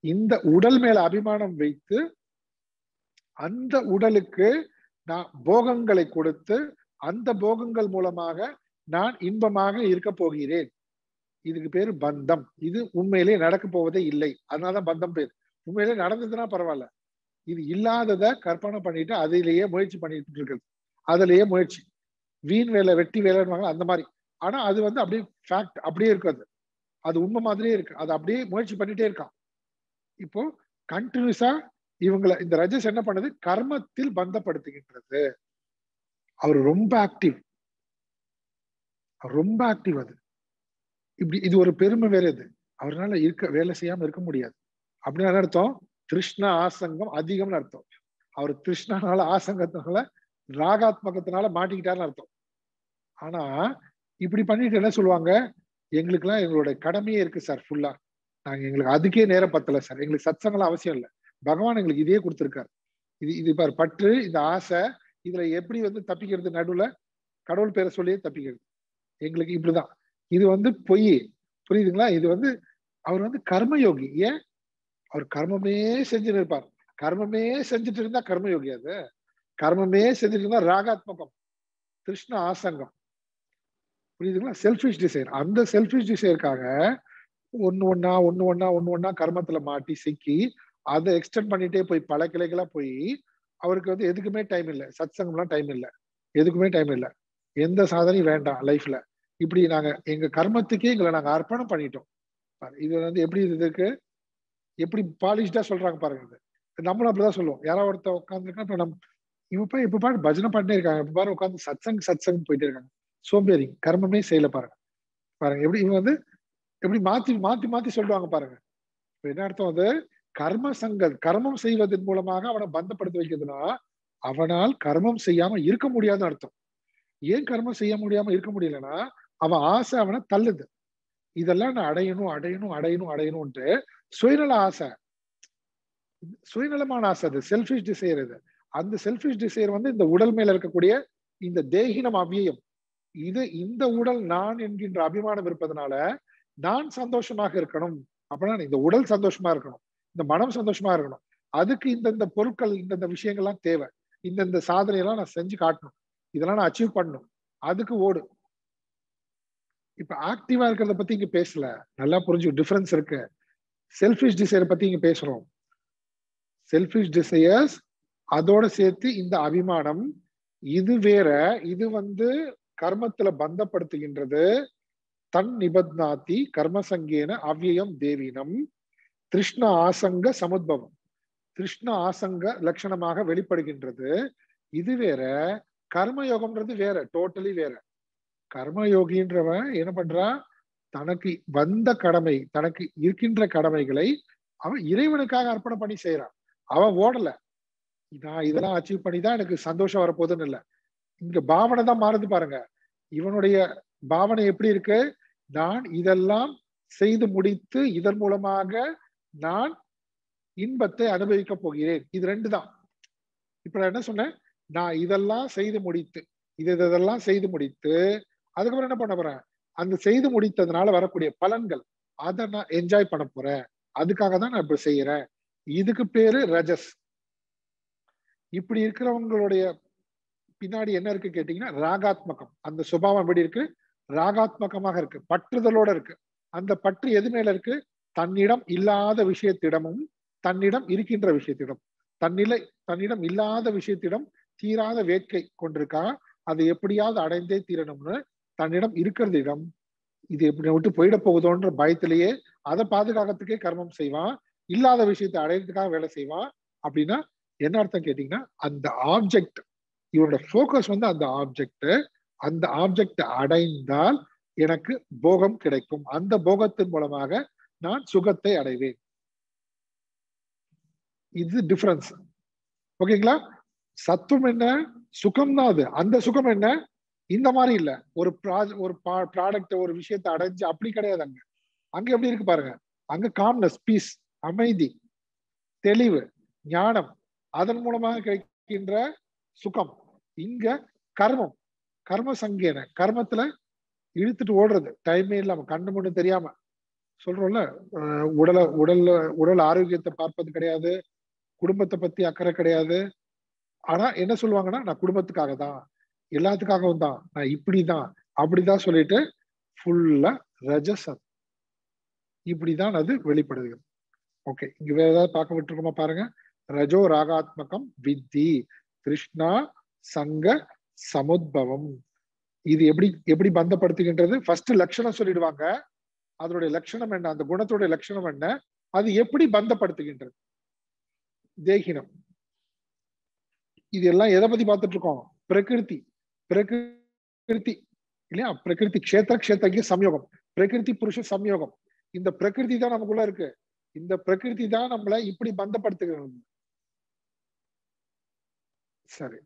இந்த உடல் மேல அபிமானம் வைத்து அந்த உடலுக்கு நான் போகங்களை கொடுத்து அந்த போகங்கள் மூலமாக நான் இன்பமாக இருக்க போகிறேன், இதுக்கு பேரு பந்தம். இது உண்மையிலே நடக்க போவதே இல்லை, அதனாலதான் பந்தம் பேர். உண்மையிலே நடந்ததுன்னா பரவாயில்ல, இது இல்லாததை கற்பனை பண்ணிட்டு அதிலேயே முயற்சி பண்ணிட்டு இருக்கிறது, அதுலயே முயற்சி, வீண் வேலை வெட்டி வேலைன்னு அந்த மாதிரி. ஆனா அது அப்படியே ஃபேக்ட், அப்படியே இருக்காது, அது உண்மை மாதிரியே இருக்கு, அது அப்படியே முயற்சி பண்ணிட்டே இருக்கான். இப்போ கண்டினியூஸா இவங்களை இந்த ரஜஸ் என்ன பண்ணுது? கர்மத்தில் பந்தப்படுத்துகின்றது. அவர் ரொம்ப ஆக்டிவ், அது இப்படி இது ஒரு பெருமை வேற. இது அவரால் வேலை செய்யாம இருக்க முடியாது. அப்படின்னு அர்த்தம் கிருஷ்ண ஆசங்கம் அதிகம்னு அர்த்தம். அவர் கிருஷ்ணனால ஆசங்கத்தினால ராகாத்மகத்தினால மாட்டிக்கிட்டாருன்னு அர்த்தம். ஆனா இப்படி பண்ணிட்டு என்ன சொல்லுவாங்க? எங்களுக்கெல்லாம் எங்களுடைய கடமையே இருக்கு சார், ஃபுல்லா எங்களுக்கு அதுக்கே நேரம் பத்தல சார், எங்களுக்கு சத்சங்கம்லாம் அவசியம் இல்லை, பகவான் எங்களுக்கு இதே கொடுத்துருக்காரு, இது பாரு பற்று, இந்த ஆசை, இதுல எப்படி தப்பிக்கிறது? நடுவுல கடவுள் பேரை சொல்லியே தப்பிக்கிறது. எங்களுக்கு இப்படிதான். இது வந்து பொய். புரியுதுங்களா? இது வந்து அவர் வந்து கர்மயோகி. ஏன்? அவர் கர்மமே செஞ்சுட்டு இருப்பார். கர்மமே செஞ்சுட்டு இருந்தா கர்மயோகி. அது கர்மமே செஞ்சுட்டு இருந்தா ராகாத்மகம், கிருஷ்ண ஆசங்கம். புரியுதுங்களா? Selfish desire. அந்த செல்ஃபிஷ் டிசைருக்காக ஒண்ணு ஒண்ணா கர்மத்துல மாட்டி சிக்கி அதை எக்ஸ்டெண்ட் பண்ணிட்டே போய் பல கிளைகளா போய் அவருக்கு வந்து எதுக்குமே டைம் இல்லை. சத் சங்கம்லாம் டைம் இல்லை, எதுக்குமே டைம் இல்லை, எந்த சாதனையும் வேண்டாம் லைஃப்ல. இப்படி நாங்க எங்க கர்மத்துக்கே எங்களை நாங்க அர்ப்பணம் பண்ணிட்டோம். இது வந்து எப்படி இதுக்கு எப்படி பாலிஷ்டா சொல்றாங்க பாருங்க. இது நம்மளும் அப்படிதான் சொல்லுவோம். யாராவது ஒருத்தர் உட்காந்துருக்கா இப்ப நம்ம இப்ப பாரு பஜனை பண்ணிட்டே இருக்காங்க, இப்ப பாரு உட்காந்து சத்சங் போயிட்டே இருக்காங்க. சோம்பேறி, கர்மமே செய்யல பாருங்க. பாருங்க எப்படி இவங்க வந்து எப்படி மாத்தி மாத்தி மாத்தி சொல்லுவாங்க பாருங்க. இப்ப என்ன அர்த்தம்? வந்து கர்மம் செய்வதன் மூலமாக அவனை பந்தப்படுத்தி வைக்கிறதுனா அவனால் கர்மம் செய்யாம இருக்க முடியாதுன்னு அர்த்தம். ஏன் கர்மம் செய்ய முடியாம இருக்க முடியலன்னா அவன் ஆசை அவனை தள்ளுது. இதெல்லாம் நான் அடையணும்ட்டு சுயநல ஆசை, சுயநலமான ஆசை, அது செல்ஃபிஷ் டிசைர். இது அந்த செல்ஃபிஷ் டிசைர் வந்து இந்த உடல் மேல இருக்கக்கூடிய இந்த தேகினம் அவ்வியம். இந்த உடல் நான் என்கின்ற அபிமானம் இருப்பதனால நான் சந்தோஷமாக இருக்கணும். அப்படின்னா இந்த உடல் சந்தோஷமா இருக்கணும், இந்த மனம் சந்தோஷமா இருக்கணும். அதுக்கு இந்த பொருட்கள் இந்த விஷயங்கள்லாம் தேவை. இந்த சாதனையெல்லாம் நான் செஞ்சு காட்டணும், இதெல்லாம் நான் அச்சீவ் பண்ணணும். அதுக்கு ஓடு. இப்ப ஆக்டிவா இருக்கிறத பத்தி இங்க பேசல. நல்லா புரிஞ்சு டிஃபரன்ஸ் இருக்கு. செல்ஃபிஷ் டிசைர் பத்தி இங்க பேசுறோம். செல்ஃபிஷ் டிசையர்ஸ் அதோட சேர்த்து இந்த அபிமானம் இது வேற. இது வந்து கர்மத்துல பந்தப்படுத்துகின்றது. தன் நிபத்னாதி கர்மசங்கேன அவ்வியம் தேவினம் திருஷ்ண ஆசங்க சமுத்பவம். கிருஷ்ண ஆசங்க லட்சணமாக வெளிப்படுகின்றது. இது வேற. கர்மயோகம்ன்றது வேற, டோட்டலி வேற. கர்மயோகின்றவன் என்ன பண்றான்? தனக்கு வந்த கடமை, தனக்கு இருக்கின்ற கடமைகளை அவன் இறைவனுக்காக அர்ப்பணம் பண்ணி செய்யறான். அவன் ஓடல, நான் இதெல்லாம் அச்சீவ் பண்ணிதான் எனக்கு சந்தோஷம் வரப்போகுதுன்னு இல்லை. இங்க பாவனை தான் மாறுது பாருங்க. இவனுடைய பாவனை எப்படி இருக்கு? நான் இதெல்லாம் செய்து முடித்து இதன் மூலமாக நான் இன்பத்தை அனுபவிக்க போகிறேன். இது ரெண்டு தான். இப்ப நான் என்ன சொன்னேன்? நான் இதெல்லாம் செய்து முடித்து இதெல்லாம் செய்து முடித்து அதுக்கப்புறம் என்ன பண்ண போறேன்? அந்த செய்து முடித்ததுனால வரக்கூடிய பலன்கள் அதை நான் என்ஜாய் பண்ண போறேன். அதுக்காக தான் நான் இப்ப செய்யறேன். இதுக்கு பேரு ரஜஸ். இப்படி இருக்கிறவங்களுடைய பின்னாடி என்ன இருக்கு கேட்டீங்கன்னா ராகாத்மகம். அந்த சுபாவம் எப்படி இருக்கு? ராகாத்மகமாக இருக்கு, பற்றுதலோட இருக்கு. அந்த பற்று எது மேல இருக்கு? தன்னிடம் இல்லாத விஷயத்திடமும் தன்னிடம் இருக்கின்ற விஷயத்திடம். தன்னிடம் இல்லாத விஷயத்திடம் தீராத வேட்கை கொண்டிருக்கா. அதை எப்படியாவது அடைந்தே தீரணும்னு தன்னிடம் இருக்கிறதிடம் இது எப்படி விட்டு போயிட போகுதோன்ற பயத்திலேயே அதை பாதுகாக்கிறதுக்கே கர்மம் செய்வான். இல்லாத விஷயத்தை அடையிறதுக்காக வேலை செய்வான். அப்படின்னா என்ன அர்த்தம் கேட்டீங்கன்னா, அந்த ஆப்ஜெக்ட், இவனோட போக்கஸ் வந்து அந்த ஆப்ஜெக்ட் அடைந்தால் எனக்கு போகம் கிடைக்கும், அந்த போகத்தின் மூலமாக நான் சுகத்தை அடைவேன். இது டிஃபரன்ஸ். ஓகேங்களா? சத்துவம் என்ன? சுகம் தான். அது அந்த சுகம் என்ன? இந்த மாதிரி இல்ல. ஒரு ப்ராடக்ட் ஒரு விஷயத்தை அடைஞ்சு அப்படி கிடையாது. அங்க எப்படி இருக்கு பாருங்க. அங்க காம்னஸ், பீஸ், அமைதி, தெளிவு, ஞானம், அதன் மூலமாக கிடைக்கின்ற சுகம். இங்க கர்மம், கர்ம சங்கேன, கர்மத்துல இழுத்துட்டு ஓடுறது, டைமே இல்லாம கண்ணு முன்னு தெரியாம சொல்றோம்ல. உடல் ஆரோக்கியத்தை பார்ப்பது கிடையாது, குடும்பத்தை பத்தி அக்கறை கிடையாது. ஆனா என்ன சொல்லுவாங்கன்னா, நான் குடும்பத்துக்காக தான், எல்லாத்துக்காகவும் தான், நான் இப்படிதான் அப்படிதான் சொல்லிட்டு ஃபுல்லா ரஜசம். இப்படிதான் அது வெளிப்படுது. ஓகே, இங்க வேற ஏதாவது பார்க்க விட்டுருக்கோமா பாருங்க. ரஜோ ராகாத்மகம் வித்தி கிருஷ்ணா சங்க சமுத்பவம். இது எப்படி பந்தப்படுத்துகின்றது? ஃபர்ஸ்ட் லட்சணம் சொல்லிடுவாங்க. அதனுடைய லட்சணம் என்ன, அந்த குணத்துடைய லட்சணம் என்ன, அது எப்படி பந்தப்படுத்துகின்றது? தேகினம். இது எல்லாம் எதை பத்தி பார்த்துட்டு இருக்கோம்? பிரகிருதி இல்லையா? பிரகிருதி கஷேத்திர சம்யோகம், பிரகிருதி புருஷ சம்யோகம். இந்த பிரகிருதி தான் நமக்குள்ள இருக்கு. இந்த பிரகிருதி தான் நம்மளை இப்படி பந்தப்படுத்துகிறது. சரி,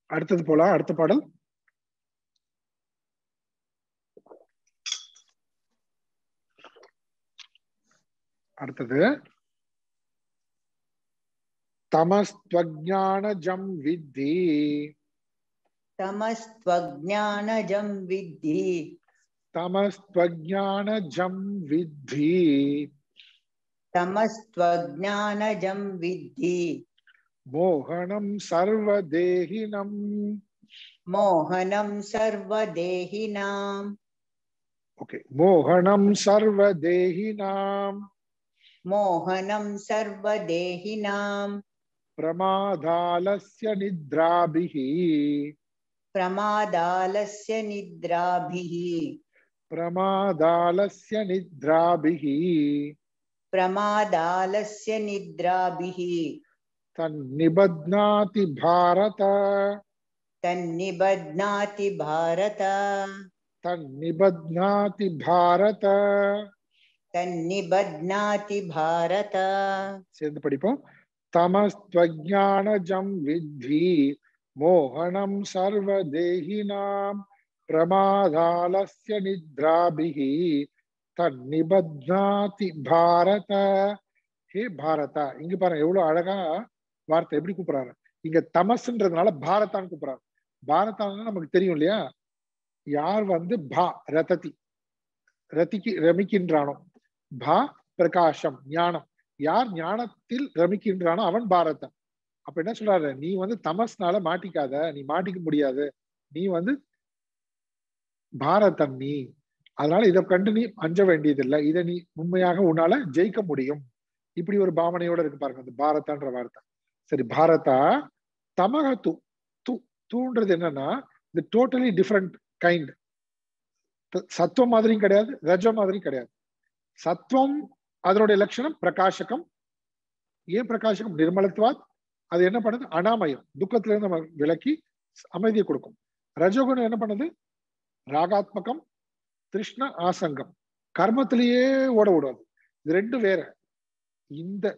அடுத்தது போலாம். அடுத்த பாடல். அடுத்தது தமஸ்த்வஜ்ஞானஜம் வித்தி तमस्त्वज्ञानजं विद्धि तमस्त्वज्ञानजं विद्धि तमस्त्वज्ञानजं विद्धि मोहनं सर्वदेहिनं मोहनं सर्वदेहिनां ओके मोहनं सर्वदेहिनां मोहनं सर्वदेहिनां प्रमादालस्य निद्राभिः प्रमादालस्य निद्राभिः प्रमादालस्य निद्राभिः प्रमादालस्य निद्राभिः तन्निबध्नाति भारत तन्निबध्नाति भारत तन्निबध्नाति भारत तन्निबध्नाति भारत சேர்ந்து படிப்போம் तमस्त्वज्ञानजं विद्धि मोहनं सर्वदेहिनां प्रमादालस्य निद्राभिः तन्निबध्नाति भारत हे भारता இங்க பாருங்க எவ்வளவு அழகா வார்த்தை எப்படி கூப்பிடுறாரு இங்க தமஸ்ன்றதுனால பாரதான்னு கூப்பிடுறாரு பாரதான்னு நமக்கு தெரியும் இல்லையா யார் வந்து பா ரததி ரதிக்கு ரமிக்கின்றானோ பா பிரகாசம் ஞானம் யார் ஞானத்தில் ரமிக்கின்றானோ அவன் பாரதன் அப்ப என்ன சொல்றாரு நீ வந்து தமஸ்னால மாட்டிக்காத நீ மாட்டிக்க முடியாது நீ வந்து பாரதன் நீ அதனால இதை கண்டு நீ அஞ்ச வேண்டியதில்லை இதை நீ உண்மையாக உன்னால ஜெயிக்க முடியும் இப்படி ஒரு பாவனையோட இருக்கு பாருங்க அந்த பாரதான்ற வார்த்தை சரி பாரதா தமக தூன்றது என்னன்னா இது டோட்டலி டிஃப்ரெண்ட் கைண்ட் சத்துவம் மாதிரியும் கிடையாது ரஜ மாதிரியும் கிடையாது சத்துவம் அதனுடைய லட்சணம் பிரகாசகம் ஏன் பிரகாசகம் நிர்மலத்துவாத் அது என்ன பண்ணுது அனாமயம் துக்கத்துல இருந்து நம்ம விலக்கி அமைதியை கொடுக்கும் ரஜோகுணம் என்ன பண்ணுது ராகாத்மகம் திருஷ்ண ஆசங்கம் கர்மத்திலேயே ஓட விடாது இது ரெண்டும் வேற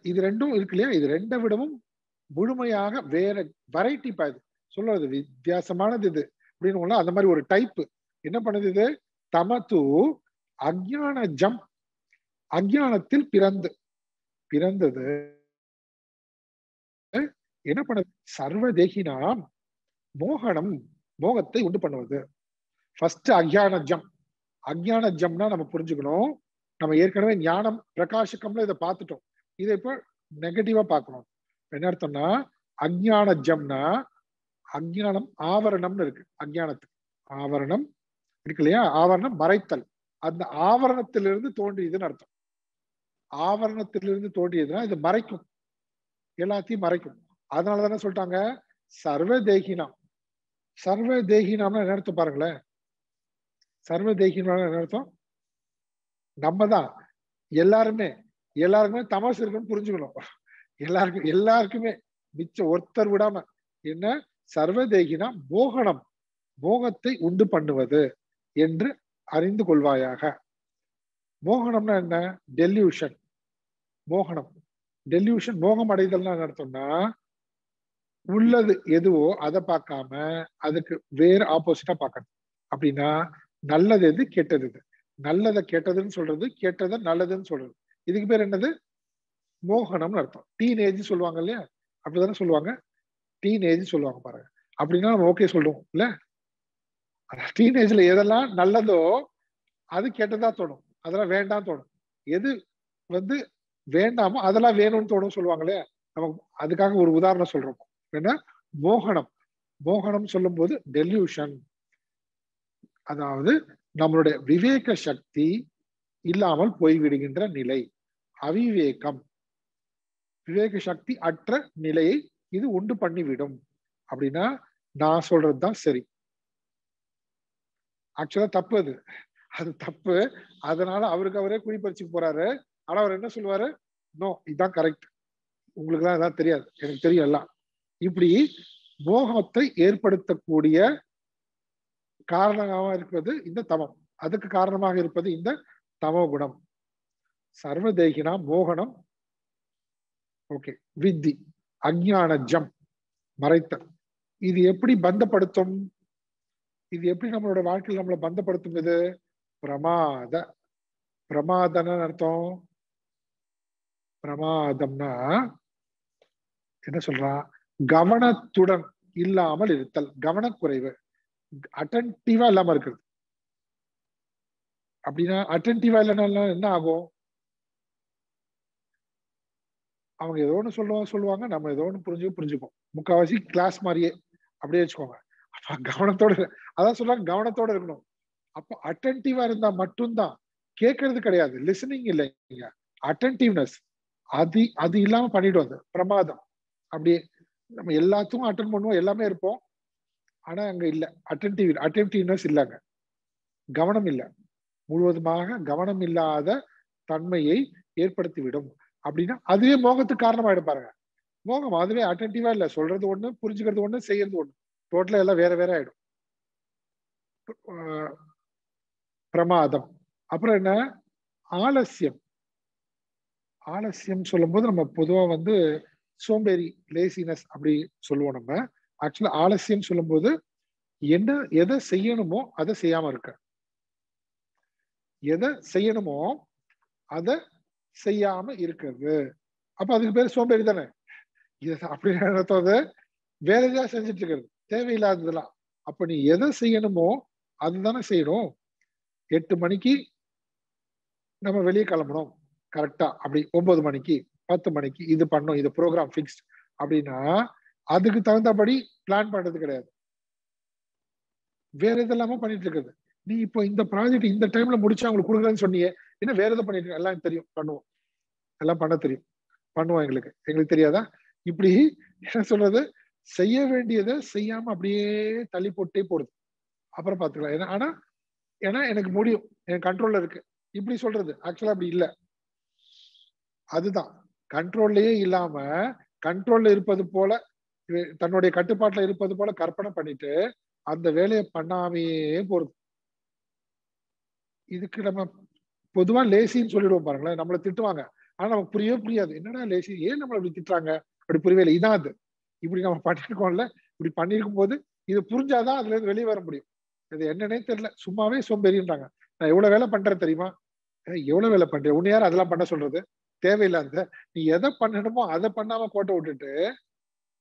இது ரெண்டும் இருக்கு இல்லையா இது ரெண்டை விடவும் முழுமையாக வேற வெரைட்டி பாது சொல்றது வித்தியாசமானது இது அப்படின்னு அந்த மாதிரி ஒரு டைப் என்ன பண்ணுது இது தமது அஜ்ஞான ஜம் அஜ்ஞானத்தில் பிறந்தது என்ன பண்ணுது சர்வதேகினாம் மோகனம் மோகத்தை உண்டு பண்ணுவது ஃபர்ஸ்ட் அஜ்ஞான ஜம்னா நம்ம புரிஞ்சுக்கணும் நம்ம ஏற்கனவே ஞானம் பிரகாசகம்ல இதை பார்த்துட்டோம் இதை இப்போ நெகட்டிவா பார்க்கணும் என்ன அர்த்தம்னா அஜ்ஞான ஜம்னா அஜ்ஞானம் ஆவரணம்னு இருக்கு அஜ்ஞானத்துக்கு ஆவரணம் இருக்கு இல்லையா ஆவரணம் மறைத்தல் அந்த ஆவரணத்திலிருந்து தோன்றியதுன்னு அர்த்தம் ஆவரணத்திலிருந்து தோன்றியதுன்னா இது மறைக்கும் எல்லாத்தையும் மறைக்கும் அதனாலதானே சொல்லிட்டாங்க சர்வதேகினாம் சர்வதேகினாம்னா என்ன அர்த்தம் பாருங்களேன் சர்வதேகினாம்னா என்ன அர்த்தம் நம்ம தான் எல்லாருக்குமே தமசு இருக்குன்னு புரிஞ்சுக்கணும் எல்லாருக்குமே மிச்சம் ஒருத்தர் விடாம என்ன சர்வதேகினா மோகத்தை உண்டு பண்ணுவது என்று அறிந்து கொள்வாயாக மோகனம்னா என்ன டெல்யூஷன் மோகம் அடைதல்னா என்ன அர்த்தம்னா உள்ளது எதுவோ அதை பார்க்காம அதுக்கு வேற ஆப்போசிட்டா பார்க்கணும் அப்படின்னா நல்லது எது கெட்டது எது நல்லதை கெட்டதுன்னு சொல்றது கெட்டதை நல்லதுன்னு சொல்றது இதுக்கு பேர் என்னது மோகனம்னு அர்த்தம் டீனேஜ் சொல்லுவாங்க இல்லையா அப்படிதானே சொல்லுவாங்க டீனேஜ் சொல்லுவாங்க பாருங்க அப்படின்னா நம்ம ஓகே சொல்லுவோம் இல்ல டீனேஜ்ல எதெல்லாம் நல்லதோ அது கெட்டதா தோணும் அதெல்லாம் வேண்டாம் தோணும் எது வந்து வேண்டாமோ அதெல்லாம் வேணும்னு தோணும் சொல்லுவாங்களே நமக்கு அதுக்காக ஒரு உதாரணம் சொல்றோம் என்ன மோகனம் சொல்லும் போது டெல்யூஷன் அதாவது நம்மளுடைய விவேக சக்தி இல்லாமல் போய்விடுகின்ற நிலை அவிவேகம் விவேக சக்தி அற்ற நிலையை இது உண்டு பண்ணிவிடும் அப்படின்னா நான் சொல்றதுதான் சரி ஆக்சுவலா தப்பு அது தப்பு அதனால அவருக்கு அவரே குடிப்பறிச்சுக்கு போறாரு ஆனா அவர் என்ன சொல்லுவாரு நோ இதுதான் கரெக்ட் உங்களுக்கு தான் எதாவது தெரியாது எனக்கு தெரியும் எல்லாம் இப்படி மோகத்தை ஏற்படுத்தக்கூடிய காரணமாக இருப்பது இந்த தமம் அதுக்கு காரணமாக இருப்பது இந்த தமோ குணம் சர்வதேகினா மோகனம் ஓகே வித்தி அஞ்ஞான ஜம் மறைத்தல் இது எப்படி பந்தப்படுத்தும் இது எப்படி நம்மளோட வாழ்க்கையில் நம்மளை பந்தப்படுத்தும் இது பிரமாதம்னு அர்த்தம் பிரமாதம்னா என்ன சொல்றான் கவனத்துடன் இல்லாமல் இருத்தல் கவனக்குறைவு அட்டன்டிவா இல்லாம இருக்குது. அப்படின்னா அட்டன்டிவா இல்லைன்னா என்ன ஆகும்? அவங்க ஏதோ ஒன்று சொல்லுவாங்க, நம்ம ஏதோ ஒன்று புரிஞ்சுப்போம். முக்கால்வாசி கிளாஸ் மாதிரியே அப்படியே வச்சுக்கோங்க. அப்ப கவனத்தோட, அதான் சொல்றாங்க கவனத்தோட இருக்கணும். அப்போ அட்டன்டிவா இருந்தா மட்டும்தான், கேட்கறது கிடையாது, லிசனிங் இல்லைங்க, அட்டன்டிவ்னஸ். அது இல்லாம பண்ணிடும், அது பிரமாதம். அப்படியே நம்ம எல்லாத்துக்கும் அட்டன் பண்ணுவோம், எல்லாமே இருப்போம், ஆனா அங்க இல்ல அட்டன்டிவ்னஸ் இல்லைங்க, கவனம் இல்லை, முழுவதுமாக கவனம் இல்லாத தன்மையை ஏற்படுத்திவிடும். அப்படின்னா அதுவே மோகத்துக்கு காரணமாயிடும் பாருங்க. மோகம் அதுவே அட்டன்டிவா இல்ல, சொல்றது ஒண்ணு, புரிஞ்சுக்கிறது ஒண்ணு, செய்யறது ஒண்ணு, டோட்டலா எல்லாம் வேற வேற ஆயிடும். பிரமாதம். அப்புறம் என்ன? ஆலசியம். ஆலசியம் சொல்லும் போது நம்ம பொதுவா வந்து சோம்பேறி, லேசினஸ் அப்படி சொல்லுவோம் நம்ம. ஆக்சுவலா ஆலசியம் சொல்லும் போது என்ன எதை செய்யணுமோ அதை செய்யாம இருக்க, எதை செய்யணுமோ அதை செய்யாம இருக்கிறது. அப்ப அதுக்கு பேர் சோம்பேறி தானே. இது அப்படி நடத்துவது வேற எதாவது செஞ்சுட்டு இருக்கிறது, தேவையில்லாததெல்லாம். அப்ப நீ எதை செய்யணுமோ அதுதானே செய்யணும். 8 மணிக்கு நம்ம வெளியே கிளம்பணும் கரெக்டா, அப்படி 9 மணிக்கு 10 மணிக்கு இது பண்ணணும், இது ப்ரோக்ராம் ஃபிக்ஸ்ட் அப்படின்னா அதுக்கு தகுந்தபடி பிளான் பண்றது கிடையாது, வேற எதெல்லாமோ பண்ணிட்டு இருக்குது. நீ இப்போ இந்த ப்ராஜெக்ட் இந்த டைம்ல முடிச்சு அவங்களுக்கு கொடுக்குறேன்னு சொன்னியே, என்ன வேற எதை பண்ணிட்டு எல்லாம் தெரியும், பண்ணுவோம், எல்லாம் பண்ண தெரியும், பண்ணுவோம், எங்களுக்கு தெரியாதா? இப்படி என்ன சொல்றது, செய்ய வேண்டியதை செய்யாம அப்படியே தள்ளி போட்டே போடுது. அப்புறம் பாத்துக்கலாம், ஆனா ஏன்னா எனக்கு முடியும், என் கண்ட்ரோல்ல இருக்கு, இப்படி சொல்றது. ஆக்சுவலா அப்படி இல்லை. அதுதான் கண்ட்ரோல்லயே இல்லாம கண்ட்ரோல்ல இருப்பது போல, தன்னுடைய கட்டுப்பாட்டுல இருப்பது போல கற்பனை பண்ணிட்டு அந்த வேலையை பண்ணாமையே போறது. இதுக்கு நம்ம பொதுவா லேசின்னு சொல்லிடுவோம் பாருங்களேன். நம்மளை திட்டுவாங்க, ஆனா நமக்கு புரியவே புரியாது, என்னடா லேசி, ஏன் நம்மள இப்படி திட்டுறாங்க, அப்படி புரியவே இல்லை. இதான் அது, இப்படி நம்ம பண்ணிருக்கோம்ல, இப்படி பண்ணிருக்கும் போது இது புரிஞ்சாதான் அதுல இருந்து வெளியே வர முடியும். இது என்னன்னே தெரியல, சும்மாவே சோம்பேறின்றாங்க. நான் எவ்வளவு வேலை பண்றேன் தெரியுமா? எவ்வளவு வேலை பண்றேன், உன்னை யார் அதெல்லாம் பண்ண சொல்றது? தேவையில்லாத, நீ எதை பண்ணணுமோ அதை பண்ணாம கோட்டை விட்டுட்டு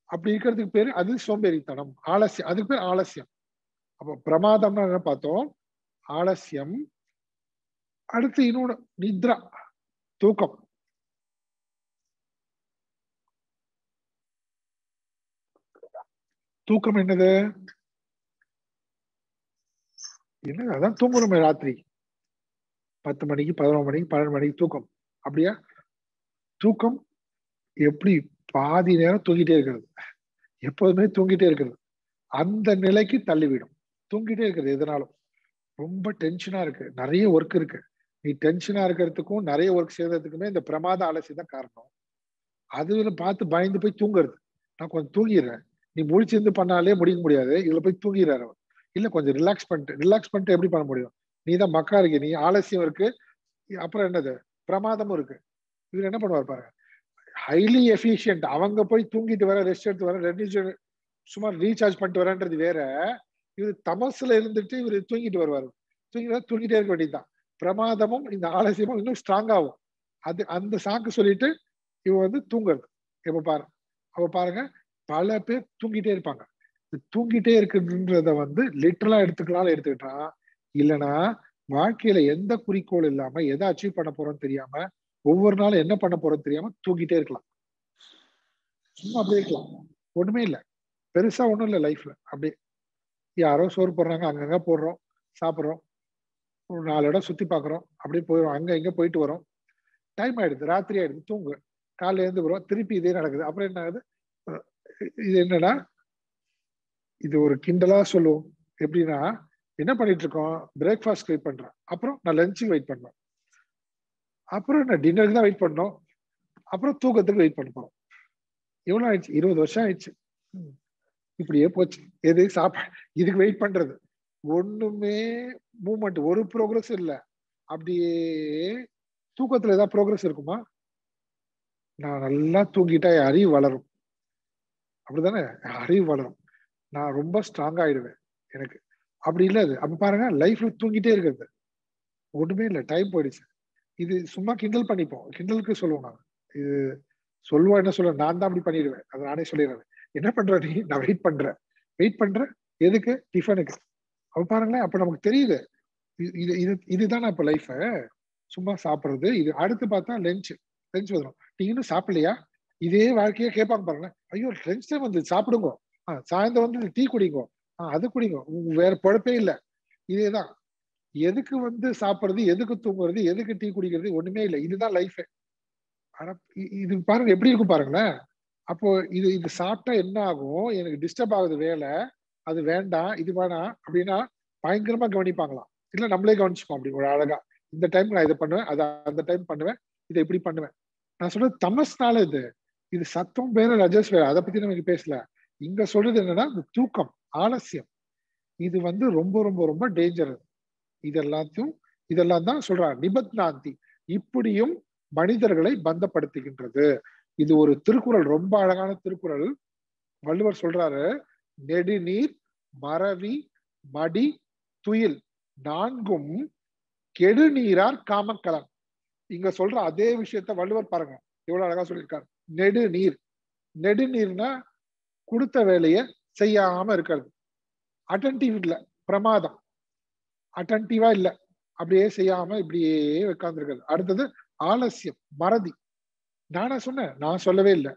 அப்படி இருக்கிறதுக்கு பேரு அது சோம்பேறித்தனம், ஆலசியம். அதுக்கு பேர் ஆலசியம். அப்போ பிரமாதம்னா என்ன பார்த்தோம்? ஆலசியம். அடுத்து இன்னொன்னு நித்ரா, தூக்கம். தூக்கம் என்னது? என்னது, அதான் தூங்குறோமே ராத்திரி 10 மணிக்கு 11 மணிக்கு 12 மணிக்கு தூக்கம். அப்படியா? தூக்கம் எப்படி? பாதி நேரம் தூங்கிட்டே இருக்கிறது, எப்போதுமே தூங்கிட்டே இருக்கிறது, அந்த நிலைக்கு தள்ளிவிடும். தூங்கிட்டே இருக்கிறது எதனாலும். ரொம்ப டென்ஷனா இருக்கு, நிறைய ஒர்க் இருக்கு, நீ டென்ஷனா இருக்கிறதுக்கும் நிறைய ஒர்க் செய்யறதுக்குமே இந்த பிரமாத ஆலசி தான் காரணம். அதுல பார்த்து பயந்து போய் தூங்குறது. நான் கொஞ்சம் தூங்கிடுறேன், நீ முழிச்சிருந்து பண்ணாலே முடிக்க முடியாது, இதுல போய் தூங்கிடுறாரு. இல்ல கொஞ்சம் ரிலாக்ஸ் பண்ணிட்டு எப்படி பண்ண முடியும்? நீ தான் மக்கா இருக்கு, நீ ஆலசியம் இருக்கு, அப்புறம் என்னது பிரமாதமும் இருக்கு. இவர் என்ன பண்ணுவார் பாருங்க, ஹைலி எஃபிஷியன்ட். அவங்க போய் தூங்கிட்டு வர, ரெஸ்ட் எடுத்து வர, சும்மா ரீசார்ஜ் பண்ணிட்டு வரன்றது வேற. இவர் தமசுல இருந்துட்டு இவர் தூங்கிட்டு வருவார். தூங்கிட்டே இருக்க வேண்டியதுதான். பிரமாதமும் இந்த ஆலசியமும் இன்னும் ஸ்ட்ராங் ஆகும். அது அந்த சாக்கு சொல்லிட்டு இவன் வந்து தூங்குறது. இப்ப பாரு, அப்ப பாருங்க, பல பேர் தூங்கிட்டே இருப்பாங்க. தூங்கிட்டே இருக்குன்றத வந்து லிட்டரலா எடுத்துக்கிட்டான், இல்லைன்னா வாழ்க்கையில எந்த குறிக்கோள் இல்லாம எதை அச்சீவ் பண்ண போறோம்னு தெரியாம, ஒவ்வொரு நாளும் என்ன பண்ண போறோம்னு தெரியாம தூங்கிட்டே இருக்கலாம். சும்மா அப்படியே இருக்கலாம், ஒண்ணுமே இல்லை, பெருசா ஒண்ணும் இல்லை லைஃப்ல. அப்படியே யாரோ சோறு போடுறாங்க, அங்கங்க போடுறோம், சாப்பிட்றோம், ஒரு 4 இடம் சுத்தி பாக்குறோம், அப்படியே போயிடும், அங்க இங்க போயிட்டு வரோம், டைம் ஆயிடுது, ராத்திரி ஆயிடுது, தூங்கு, காலைல இருந்து வரும், திருப்பி இதே நடக்குது. அப்புறம் என்ன ஆகுது? இது என்னன்னா, இது ஒரு கிண்டலா சொல்லுவோம். எப்படின்னா, என்ன பண்ணிட்டு இருக்கோம்? பிரேக்ஃபாஸ்ட் வெயிட் பண்றேன், அப்புறம் நான் லஞ்சுக்கு வெயிட் பண்றேன், அப்புறம் நான் டின்னருக்கு தான் வெயிட் பண்ணோம், அப்புறம் தூக்கத்துக்கு வெயிட் பண்ண போறோம். எவ்வளவு ஆயிடுச்சு? 20 வருஷம் ஆயிடுச்சு. இப்படியே போச்சு. எது சாப்பாடு, இதுக்கு வெயிட் பண்றது, ஒண்ணுமே மூவ்மெண்ட், ஒரு ப்ரோக்ரஸ் இல்ல. அப்படியே தூக்கத்துல ஏதாவது ப்ரோக்ரஸ் இருக்குமா? நான் நல்லா தூங்கிட்டா என் அறிவு வளரும், அப்படிதானே? அறிவு வளரும், நான் ரொம்ப ஸ்ட்ராங் ஆயிடுவேன் எனக்கு. அப்படி இல்ல அது. அப்ப பாருங்க, லைஃப்ல தூங்கிட்டே இருக்கிறது, ஒண்ணுமே இல்லை, டைம் போயிடுச்சு. இது சும்மா கிண்டல் பண்ணிப்போம், கிண்டலுக்கு சொல்லுவோம் நாங்க. இது சொல்லுவோம், என்ன சொல்ல, நான் தான் அப்படி பண்ணிடுவேன், அதை நானே சொல்லிடுறேன். என்ன பண்ற நீ? நான் வெயிட் பண்றேன். எதுக்கு? டிஃபனுக்கு. அப்ப பாருங்களேன், அப்ப நமக்கு தெரியுது இதுதானே இப்ப லைஃப். சும்மா சாப்பிடுறது. இது அடுத்து பார்த்தா லஞ்ச் வந்துடும். நீ இன்னும் சாப்பிடலையா? இதே வாழ்க்கையே கேட்பாங்க பாருங்களேன். ஐயோ லஞ்ச் டைம் வந்து சாப்பிடுங்க, சாயந்தரம் வந்து டீ குடிங்க, அது குடிங்க, வேற பொழப்பே இல்லை. இதேதான். எதுக்கு வந்து சாப்பிடுறது, எதுக்கு தூங்குறது, எதுக்கு டீ குடிக்கிறது, ஒண்ணுமே இல்லை. இதுதான் லைஃப். ஆனா இது பாருங்க எப்படி இருக்கும் பாருங்களேன். அப்போ இது சாப்பிட்டா என்ன ஆகும், எனக்கு டிஸ்டர்ப் ஆகுது வேலை, அது வேண்டாம், இது வேணாம் அப்படின்னா பயங்கரமா கவனிப்பாங்களாம். இல்ல நம்மளே கவனிச்சுப்போம் அப்படி ஒரு அழகா. இந்த டைம் நான் இதை பண்ணுவேன், அதை அந்த டைம் பண்ணுவேன், இதை இப்படி பண்ணுவேன். நான் சொல்றது தமஸ்னால இது சத்தம் வேற, ரஜஸ் வேற. அதை பத்தி நமக்கு பேசல. இங்க சொல்றது என்னன்னா இந்த தூக்கம், ஆலசியம். இது வந்து ரொம்ப ரொம்ப ரொம்ப டேஞ்சர். இதெல்லாம் தான் சொல்றாங்க நிபத்னாந்தி. இப்படியும் மனிதர்களை பந்தப்படுத்துகின்றது. இது ஒரு திருக்குறள், ரொம்ப அழகான திருக்குறள். வள்ளுவர் சொல்றாரு, நெடுநீர் மறவி மடி துயில் நான்கும் கெடுநீரார் காமக்கலன். இங்க சொல்ற அதே விஷயத்த வள்ளுவர் பாருங்க எவ்வளவு அழகா சொல்லியிருக்காரு. நெடுநீர், நெடுநீர்னா கொடுத்த வேலையை செய்யாம இருக்கிறது. அட்டன்டிவ் இல்ல, பிரமாதம். அட்டன்டிவா இல்ல, அப்படியே செய்யாம இப்படியே உட்கார்ந்து இருக்கிறது. அடுத்தது ஆலசியம், மறதி. நானா சொன்னேன்? நான் சொல்லவே இல்லை.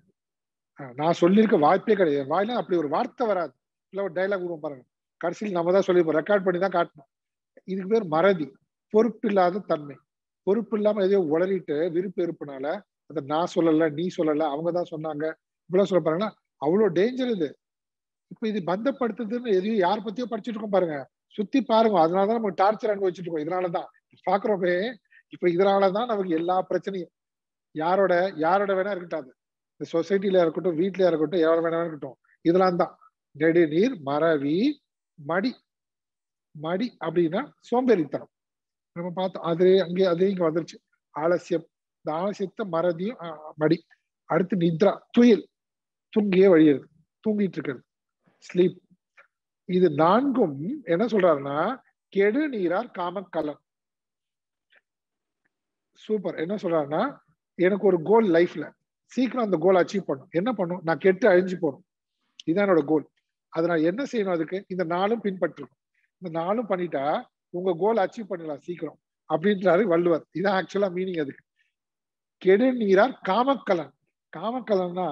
நான் சொல்லியிருக்க வாய்ப்பே கிடையாது. வாயில அப்படி ஒரு வார்த்தை வராது. இல்ல ஒரு டைலாக் விடுவோம் பாருங்க, கடைசியில் நம்ம தான் சொல்லியிருப்போம், ரெக்கார்ட் பண்ணி தான் காட்டணும். இதுக்கு பேர் மறதி, பொறுப்பில்லாத தன்மை. பொறுப்பு இல்லாம எதையோ உளறிட்டு விருப்பு வெறுப்புனால அதை நான் சொல்லல, நீ சொல்லல, அவங்க தான் சொன்னாங்க, இவ்வளவு சொல்ல பாருங்கன்னா அவ்வளவு டேஞ்சர் இது. இப்ப இது பந்தப்படுத்துதுன்னு எதையும் யார் பத்தியோ படிச்சுட்டு இருக்கோம் பாருங்க. சுத்தி பாருங்க. அதனாலதான் நம்ம டார்ச்சர் அனுபவிச்சுட்டு இருக்கோம். இதனாலதான் பாக்குறோமே. இப்ப இதனாலதான் நமக்கு எல்லா பிரச்சனையும். யாரோட வேணா இருக்கட்டும், இந்த சொசைட்டில இருக்கட்டும், வீட்லயா இருக்கட்டும், யாரோட வேணா இருக்கட்டும், இதெல்லாம் தான். நெடுநீர் மறவி மடி. மடி அப்படின்னா சோம்பேறித்தனம். நம்ம பார்த்தோம், அது அங்கே அதே இங்க வந்துருச்சு. ஆலசியம், இந்த ஆலசியத்தை மறதியும் மடி. அடுத்து நித்ரா, துயில், தூங்கியே வழியிறது, தூங்கிட்டு இருக்கிறது, ஸ்லீப். இது நான்கும் என்ன சொல்றாருன்னா கெடு நீரார் காமக்கலன். சூப்பர். என்ன சொல்றாருன்னா, எனக்கு ஒரு கோல் லைஃப்ல, சீக்கிரம் அந்த கோல் அச்சீவ் பண்ணும். என்ன பண்ணும்? நான் கெட்டு அழிஞ்சு போகணும். இதுதான் என்னோட கோல். அதை நான் என்ன செய்யணும்? அதுக்கு இந்த நாளும் பின்பற்றணும். இந்த நாளும் பண்ணிட்டா உங்க கோல் அச்சீவ் பண்ணலாம் சீக்கிரம் அப்படின்றாரு வள்ளுவர். இதான் ஆக்சுவலா மீனிங் அதுக்கு. கெடு நீரார் காமக்கலன். காமக்கலன்னா,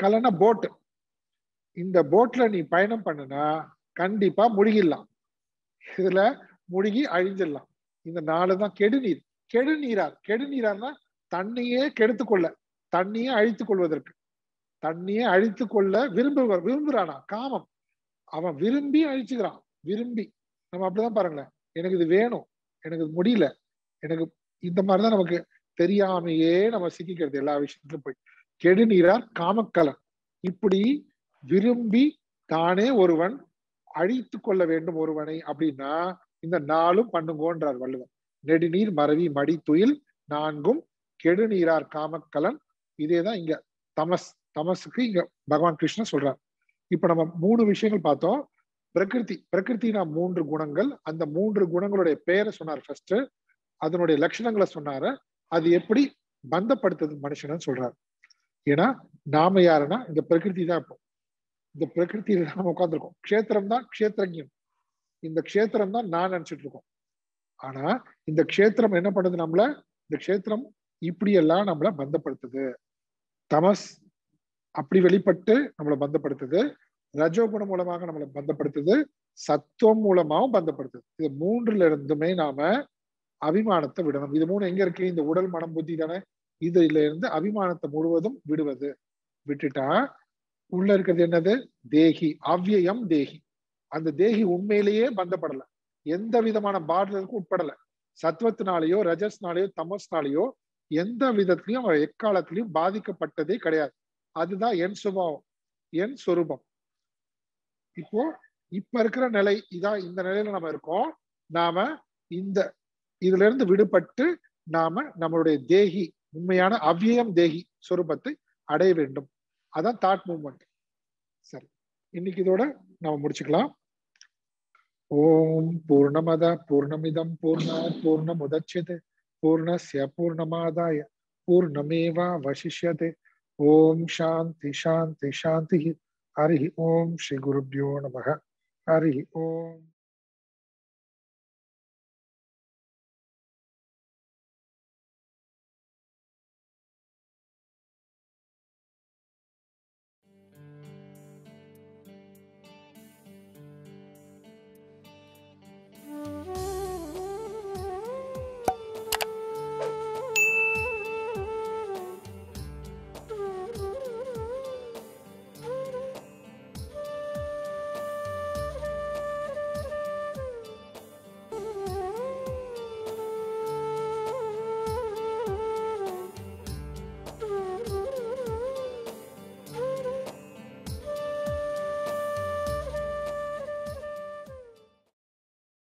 கலன்னா போட்டு. இந்த போட்ல நீ பயணம் பண்ணுனா கண்டிப்பா முழுகிடலாம். இதுல முழுகி அழிஞ்சிடலாம். இந்த நாலு தான் கெடுநீர். கெடுநீரார், கெடுநீரார்னா தண்ணியே கெடுத்துக்கொள்ள, தண்ணியே அழித்துக் கொள்வதற்கு, தண்ணியே அழித்துக் கொள்ள விரும்புறானா, காமம். அவன் விரும்பி அழிச்சுக்கிறான். விரும்பி. நம்ம அப்படிதான் பாருங்களேன். எனக்கு இது வேணும், எனக்கு இது முடியல, எனக்கு இந்த மாதிரிதான் நமக்கு தெரியாமையே நம்ம சிக்கிக்கிறது எல்லா விஷயத்திலும் போய். கெடுநீரார் காமக்கலன். இப்படி விரும்பி தானே ஒருவன் அழித்து கொள்ள வேண்டும் ஒருவனை அப்படின்னா இந்த நாளும் பண்ணுங்கோன்றார் வள்ளுவர். நெடுநீர் மறவி மடி துயில் நான்கும் கெடுநீரார் காமக்கலன். இதேதான் இங்க தமஸ். தமசுக்கு இங்க பகவான் கிருஷ்ணன் சொல்றார். இப்ப நம்ம 3 விஷயங்கள் பார்த்தோம். பிரகிருத்தினா 3 குணங்கள். அந்த 3 குணங்களுடைய பெயரை சொன்னார் ஃபர்ஸ்ட். அதனுடைய லட்சணங்களை சொன்னாரு. அது எப்படி பந்தப்படுத்துது மனுஷன்னு சொல்றாரு. ஏன்னா நாம யாருன்னா இந்த பிரகிருதி தான். இப்போ இந்த பிரகிருத்தியில நம்ம உட்காந்துருக்கோம். க்ஷேத்திரம் தான் க்ஷேத்திரஜ்யம். இந்த க்ஷேத்திரம் தான் நான் நினைச்சிட்டு இருக்கோம். ஆனா இந்த க்ஷேத்திரம் என்ன பண்ணுது நம்மள? இந்த க்ஷேத்திரம் இப்படியெல்லாம் நம்மள பந்தப்படுத்துது. தமஸ் அப்படி வெளிப்பட்டு நம்மளை பந்தப்படுத்துது. ரஜோகுணம் மூலமாக நம்மளை பந்தப்படுத்துது. சத்துவம் மூலமாகவும் பந்தப்படுத்துது. இது 3ல இருந்துமே நாம அபிமானத்தை விடணும். இது 3 எங்க இருக்கு? இந்த உடல் மனம் புத்தி தானே. இதுல இருந்து அபிமானத்தை முழுவதும் விடுவது. விட்டுட்டா உள்ள இருக்கிறது என்னது? தேகி, அவ்யயம் தேகி. அந்த தேகி உண்மையிலேயே பந்தப்படல, எந்த விதமான பாடலுக்கும் உட்படல. சத்வத்தினாலேயோ ரஜஸ்னாலேயோ தமஸ்னாலேயோ எந்த விதத்திலையும் அவன் எக்காலத்திலையும் பாதிக்கப்பட்டதே கிடையாது. அதுதான் என் சுபாவம், என் சொரூபம். இப்போ இப்ப இருக்கிற நிலை இதான். இந்த நிலையில நம்ம இருக்கோம். நாம இந்த இதுல இருந்து விடுபட்டு நாம நம்மளுடைய தேகி, உண்மையான அவ்யயம் தேகி சொரூபத்தை அடைய வேண்டும். அதான் தாட் மூவ்மெண்ட். சரி, இன்னைக்கு இதோட நம்ம முடிச்சுக்கலாம். ஓம் பூர்ணமத பூர்ணமிதம் பூர்ணாத் பூர்ணமுதச்யதே பூர்ணஸ்ய பூர்ணமாதாய பூர்ணமேவா வசிஷ்யதே. ஓம் சாந்தி சாந்தி சாந்தி. ஹரி ஓம் ஸ்ரீ குருப்யோ நமः. ஹரி ஓம்.